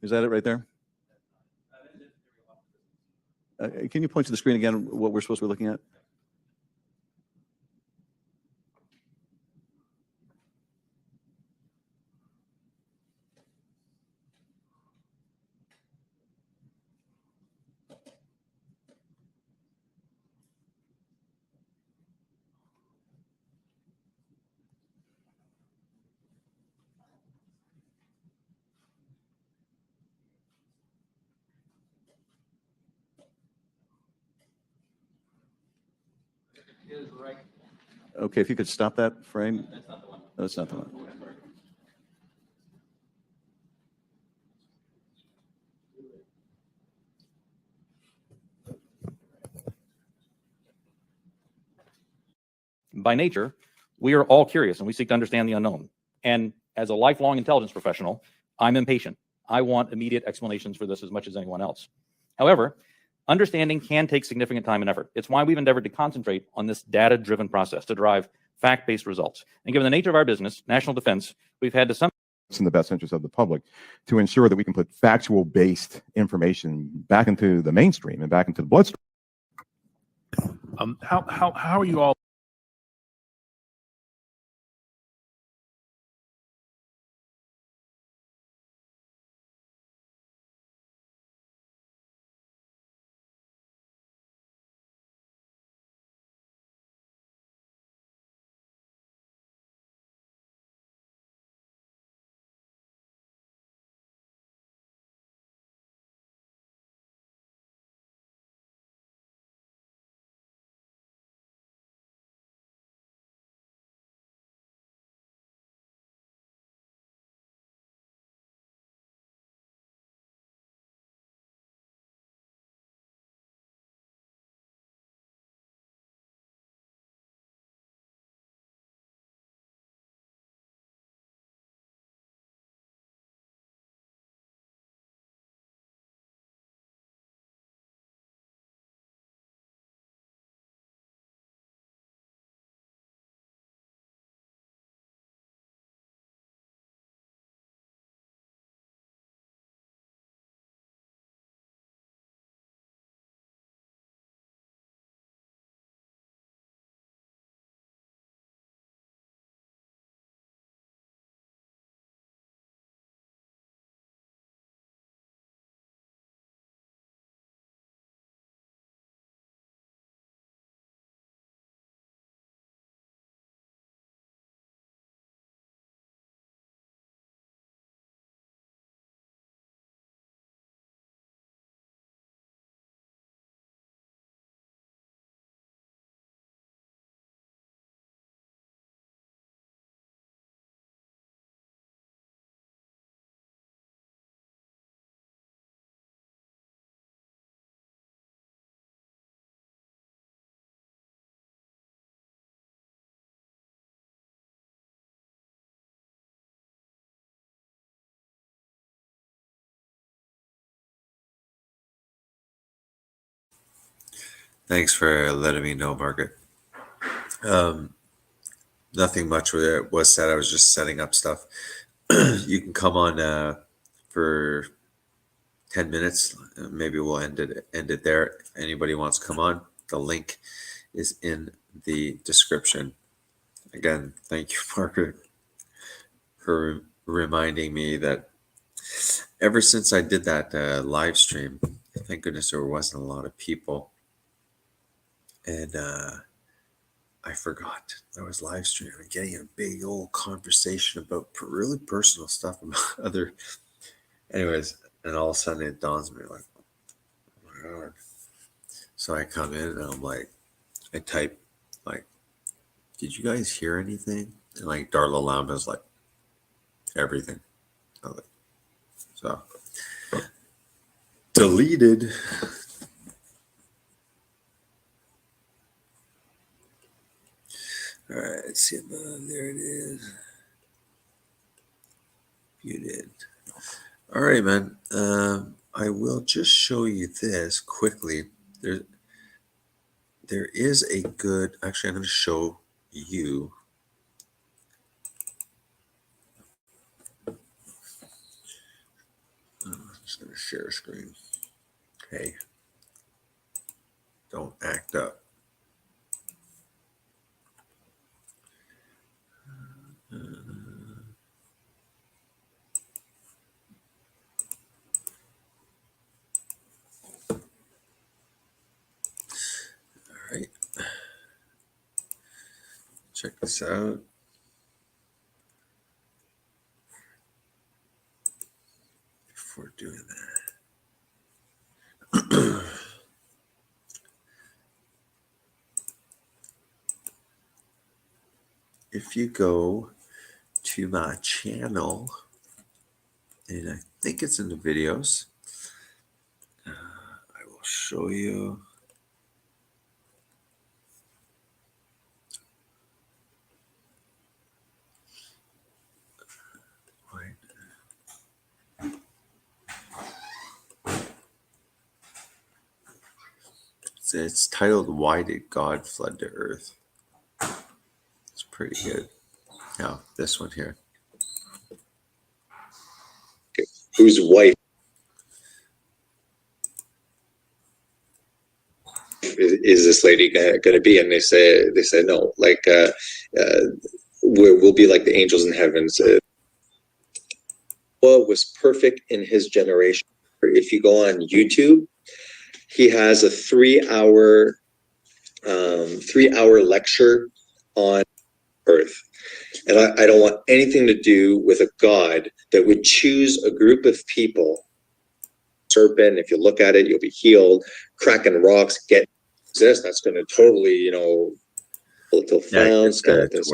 Is that it right there? Can you point to the screen again, what we're supposed to be looking at? Okay, if you could stop that frame. No, that's not the one. By nature, we are all curious and we seek to understand the unknown. And as a lifelong intelligence professional, I'm impatient. I want immediate explanations for this as much as anyone else. However, understanding can take significant time and effort. It's why we've endeavored to concentrate on this data-driven process to derive fact-based results. And given the nature of our business, national defense, we've had to some It's in the best interest of the public to ensure that we can put factual-based information back into the mainstream and back into the bloodstream. How are you all? Thanks for letting me know, Margaret. Nothing much was said. I was just setting up stuff. You can come on for 10 minutes. Maybe we'll end it there. If anybody wants to come on, the link is in the description. Again, thank you, Margaret, for reminding me that ever since I did that live stream, thank goodness there wasn't a lot of people. And I forgot I was live streaming and getting a big old conversation about really personal stuff about other. Anyways, and all of a sudden it dawns on me like, oh my God. So I come in and I'm like, I type like, did you guys hear anything? And like Darla Lamba's like, everything. Like, so deleted. All right, let's see. There it is. You did. All right, man. I will just show you this quickly. There is a good. Actually, I'm going to show you. I'm just going to share a screen. Hey, don't act up. All right. Check this out. Before doing that. if you go to my channel, and I think it's in the videos, I will show you. Wait. It's titled "Why Did God Flood the Earth?" It's pretty good. Now, this one here. Whose wife is this lady going to be? And they say no. Like we'll be like the angels in heaven. So, Noah was perfect in his generation. If you go on YouTube, he has a 3-hour lecture on Earth. And I don't want anything to do with a God that would choose a group of people. Serpent, if you look at it, you'll be healed. Cracking rocks, get exist. That's going to totally, skeletal found, skeletons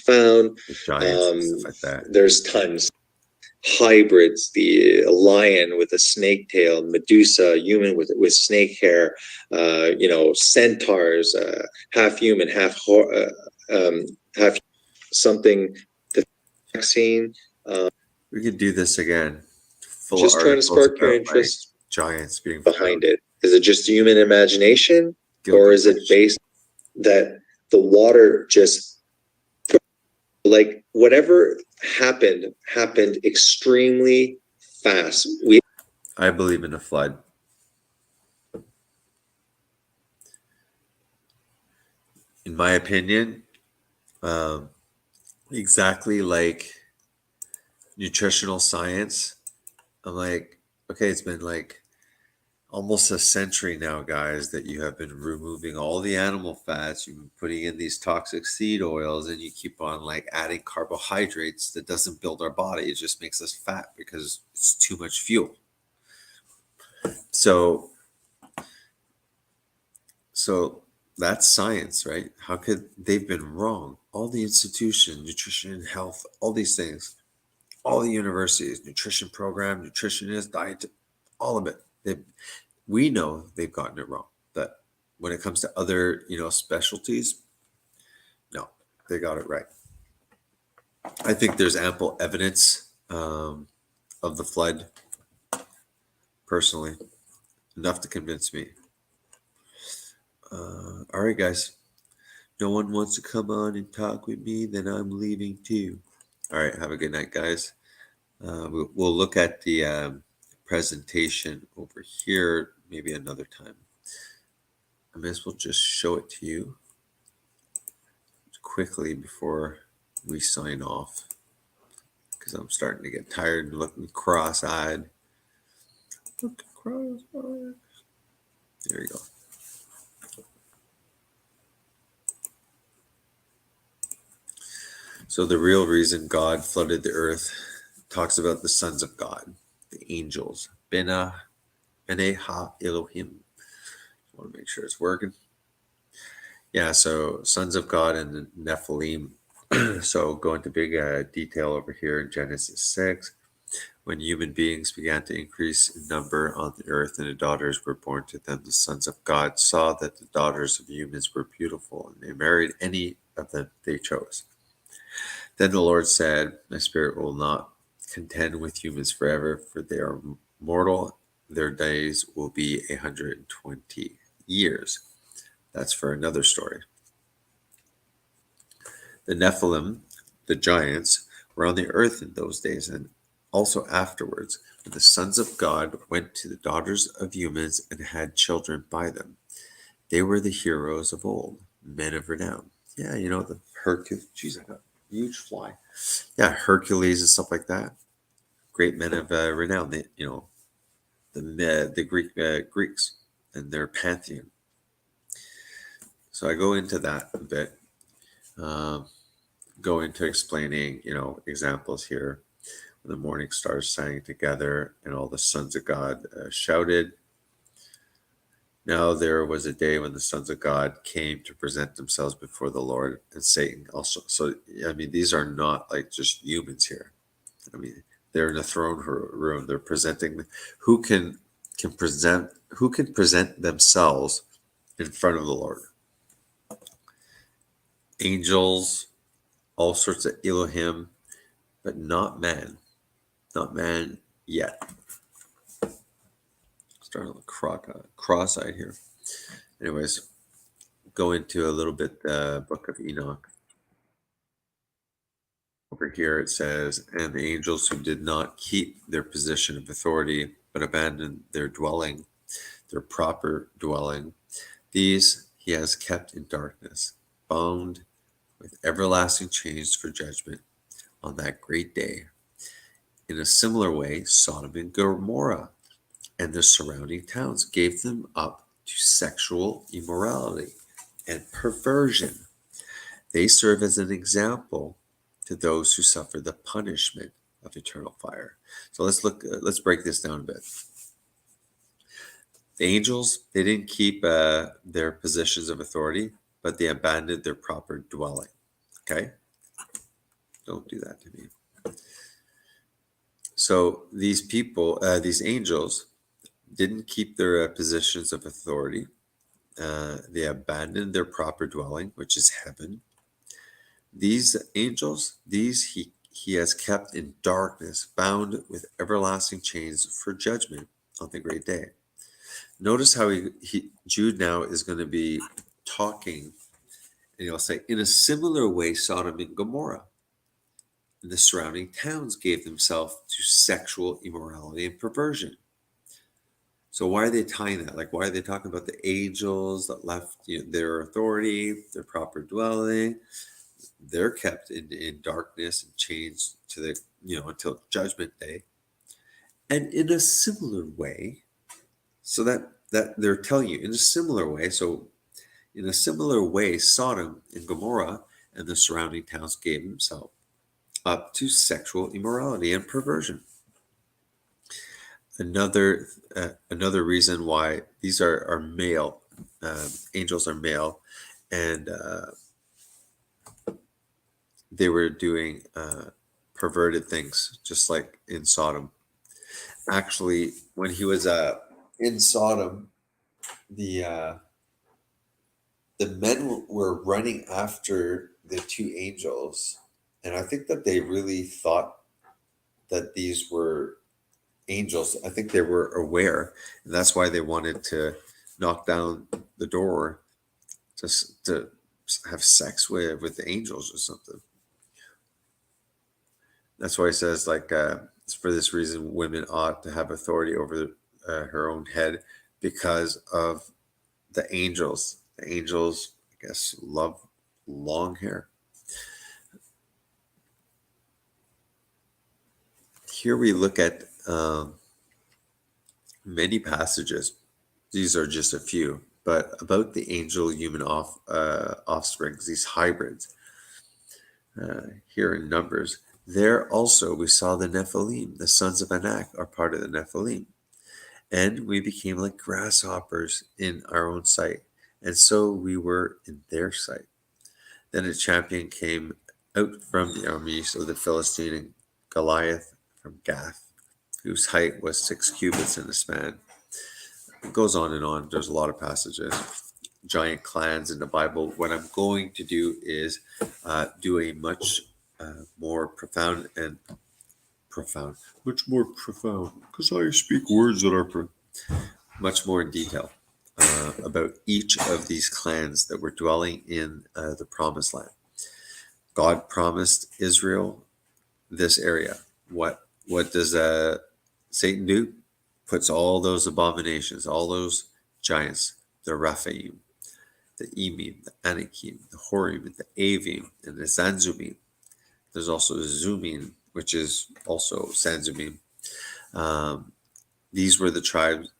found. Giants, stuff like that. There's tons. Hybrids, the lion with a snake tail, Medusa, human with snake hair, centaurs, half human, half something. The vaccine. We could do this again. Just trying to spark your interest. Giants being behind it. Is it just human imagination, or is it based that the water just, like, whatever happened extremely fast? I believe in a flood. In my opinion, exactly like nutritional science, I'm like, okay, it's been like almost a century now, guys, that you have been removing all the animal fats. You've been putting in these toxic seed oils, and you keep on like adding carbohydrates that doesn't build our body. It just makes us fat because it's too much fuel. So that's science, right? How could they've been wrong? All the institutions, nutrition and health, all these things, all the universities, nutrition program, nutritionist, diet, all of it. We know they've gotten it wrong. But when it comes to other, specialties, no, they got it right. I think there's ample evidence of the flood. Personally, enough to convince me. All right, guys. No one wants to come on and talk with me, then I'm leaving too. All right, have a good night, guys. We'll look at the presentation over here maybe another time. I may as well just show it to you quickly before we sign off, because I'm starting to get tired and looking cross-eyed. There you go. So the real reason God flooded the earth talks about the sons of God, the angels. Bene ha Elohim. I want to make sure it's working. Yeah, so sons of God and the Nephilim. So go into big detail over here in Genesis 6. When human beings began to increase in number on the earth and the daughters were born to them, the sons of God saw that the daughters of humans were beautiful, and they married any of them they chose. Then the Lord said, my spirit will not contend with humans forever, for they are mortal. Their days will be 120 years. That's for another story. The Nephilim, the giants, were on the earth in those days, and also afterwards, when the sons of God went to the daughters of humans and had children by them. They were the heroes of old, men of renown. Yeah, the Hercules. Jeez, I got a huge fly. Yeah, Hercules and stuff like that. Great men of renown. The Greeks and their pantheon. So I go into that a bit. Go into explaining, examples here. When the morning stars sang together and all the sons of God shouted. Now there was a day when the sons of God came to present themselves before the Lord, and Satan also. So, I mean, these are not like just humans here. I mean, they're in a throne room. They're presenting who can present themselves in front of the Lord. Angels, all sorts of Elohim, but not man. Not man yet. Starting to look cross-eyed here. Anyways, go into a little bit the book of Enoch. Over here it says, and the angels who did not keep their position of authority, but abandoned their dwelling, their proper dwelling, these he has kept in darkness, bound with everlasting chains for judgment on that great day. In a similar way, Sodom and Gomorrah and the surrounding towns gave them up to sexual immorality and perversion. They serve as an example to those who suffer the punishment of eternal fire. So let's break this down a bit. The angels, they didn't keep their positions of authority, but they abandoned their proper dwelling. Okay? Don't do that to me. So these people, these angels, didn't keep their positions of authority. They abandoned their proper dwelling, which is heaven. These angels, he has kept in darkness, bound with everlasting chains for judgment on the great day. Notice how Jude now is going to be talking, and he'll say, in a similar way, Sodom and Gomorrah and the surrounding towns gave themselves to sexual immorality and perversion. So why are they tying that? Like, why are they talking about the angels that left their authority, their proper dwelling? They're kept in darkness and chained to the, until judgment day. And in a similar way, so that they're telling you in a similar way. So in a similar way, Sodom and Gomorrah and the surrounding towns gave themselves up to sexual immorality and perversion. Another reason why these are male, angels are male, and they were doing perverted things, just like in Sodom. Actually, when he was in Sodom, the men were running after the two angels, and I think that they really thought that these were angels. I think they were aware, and that's why they wanted to knock down the door to have sex with the angels or something. That's why he says, like, for this reason, women ought to have authority over her own head because of the angels. The angels, I guess, love long hair. Here we look at many passages. These are just a few, but about the angel-human offsprings, these hybrids. Here in Numbers, there also we saw the Nephilim. The sons of Anak are part of the Nephilim. And we became like grasshoppers in our own sight, and so we were in their sight. Then a champion came out from the armies of the Philistine, and Goliath from Gath, whose height was 6 cubits in a span. It goes on and on. There's a lot of passages. Giant clans in the Bible. What I'm going to do is do a much more profound, because I speak words that are much more in detail about each of these clans that were dwelling in the promised land. God promised Israel this area. What does Satan do? Puts all those abominations, all those giants, the Rephaim, the Emim, the Anakim, the Horim, the Avim, and the Zanzumim. There's also Zumim, which is also Sanzumim. These were the tribes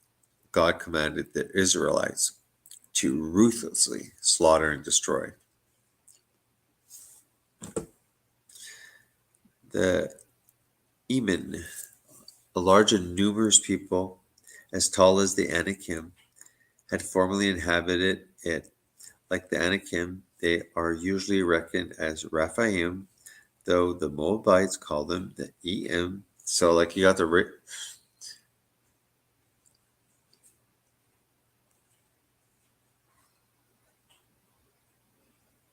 God commanded the Israelites to ruthlessly slaughter and destroy. The Emin, a large and numerous people, as tall as the Anakim, had formerly inhabited it. Like the Anakim, they are usually reckoned as Raphaim, though the Moabites call them the Em. So, like, you got the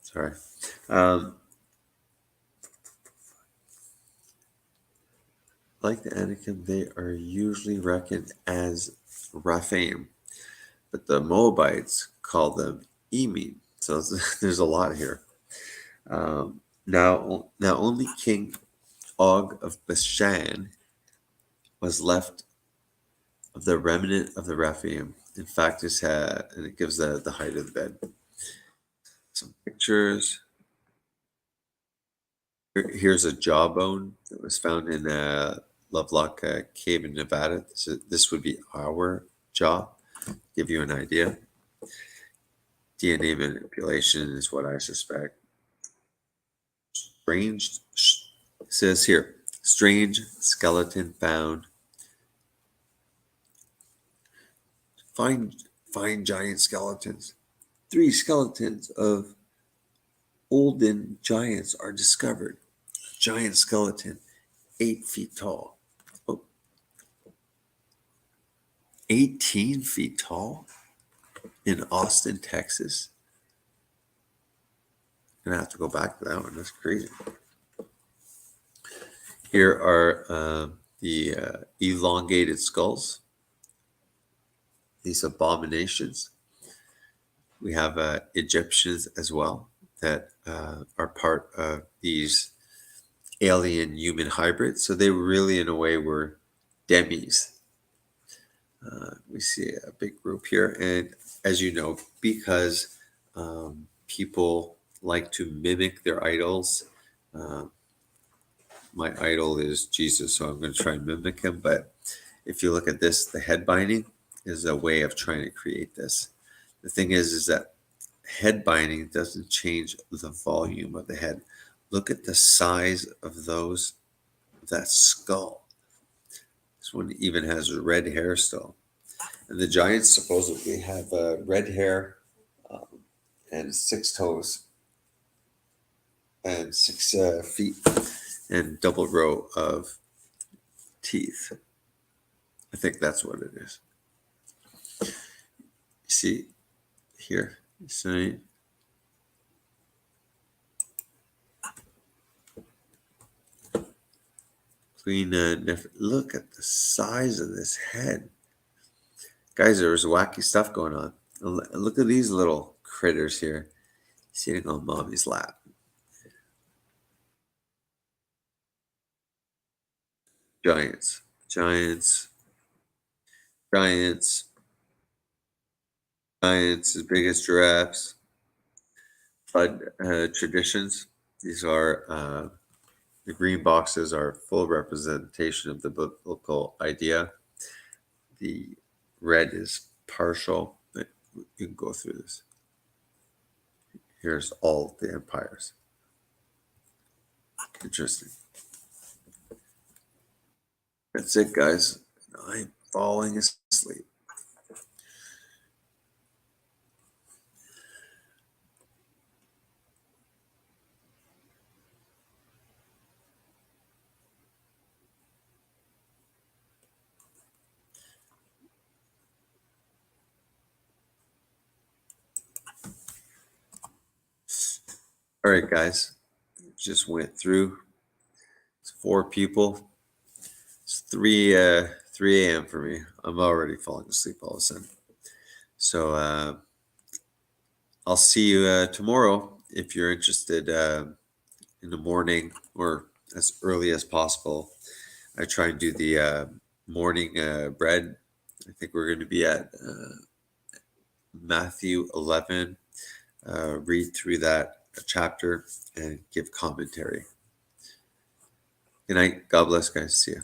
sorry. Like the Anakim, they are usually reckoned as Raphaim, but the Moabites call them Emim. So there's a lot here. Now only King Og of Bashan was left of the remnant of the Raphaim. In fact, and it gives the height of the bed. Some pictures. Here's a jawbone that was found in Lovelock Cave in Nevada. This would be our jaw. Give you an idea. DNA manipulation is what I suspect. Strange, says here, strange skeleton found. Find giant skeletons. 3 skeletons of olden giants are discovered. Giant skeleton, 8 feet tall. Oh, 18 feet tall in Austin, Texas. I'm gonna have to go back to that one. That's crazy. Here are the elongated skulls. These abominations. We have Egyptians as well that are part of these alien human hybrids. So they really, in a way, were demis. We see a big group here. And as you know, because people like to mimic their idols, my idol is Jesus, so I'm going to try and mimic him. But if you look at this, the head binding is a way of trying to create this. The thing is that head binding doesn't change the volume of the head. Look at the size of that skull. This one even has red hair still. And the giants supposedly have red hair and 6 toes and 6 feet and double row of teeth. I think that's what it is. You see here, see. Look at the size of this head. Guys, there was wacky stuff going on. Look at these little critters here sitting on mommy's lap. Giants, as big as giraffes. Flood traditions. These are the green boxes are full representation of the biblical idea. The red is partial. But you can go through this. Here's all the empires. Interesting. That's it, guys. I'm falling asleep. All right, guys. Just went through. It's 4 people. It's 3 a.m. for me. I'm already falling asleep all of a sudden. So I'll see you tomorrow if you're interested in the morning or as early as possible. I try and do the morning bread. I think we're going to be at Matthew 11. Read through that chapter and give commentary. Good night. God bless, guys. See you.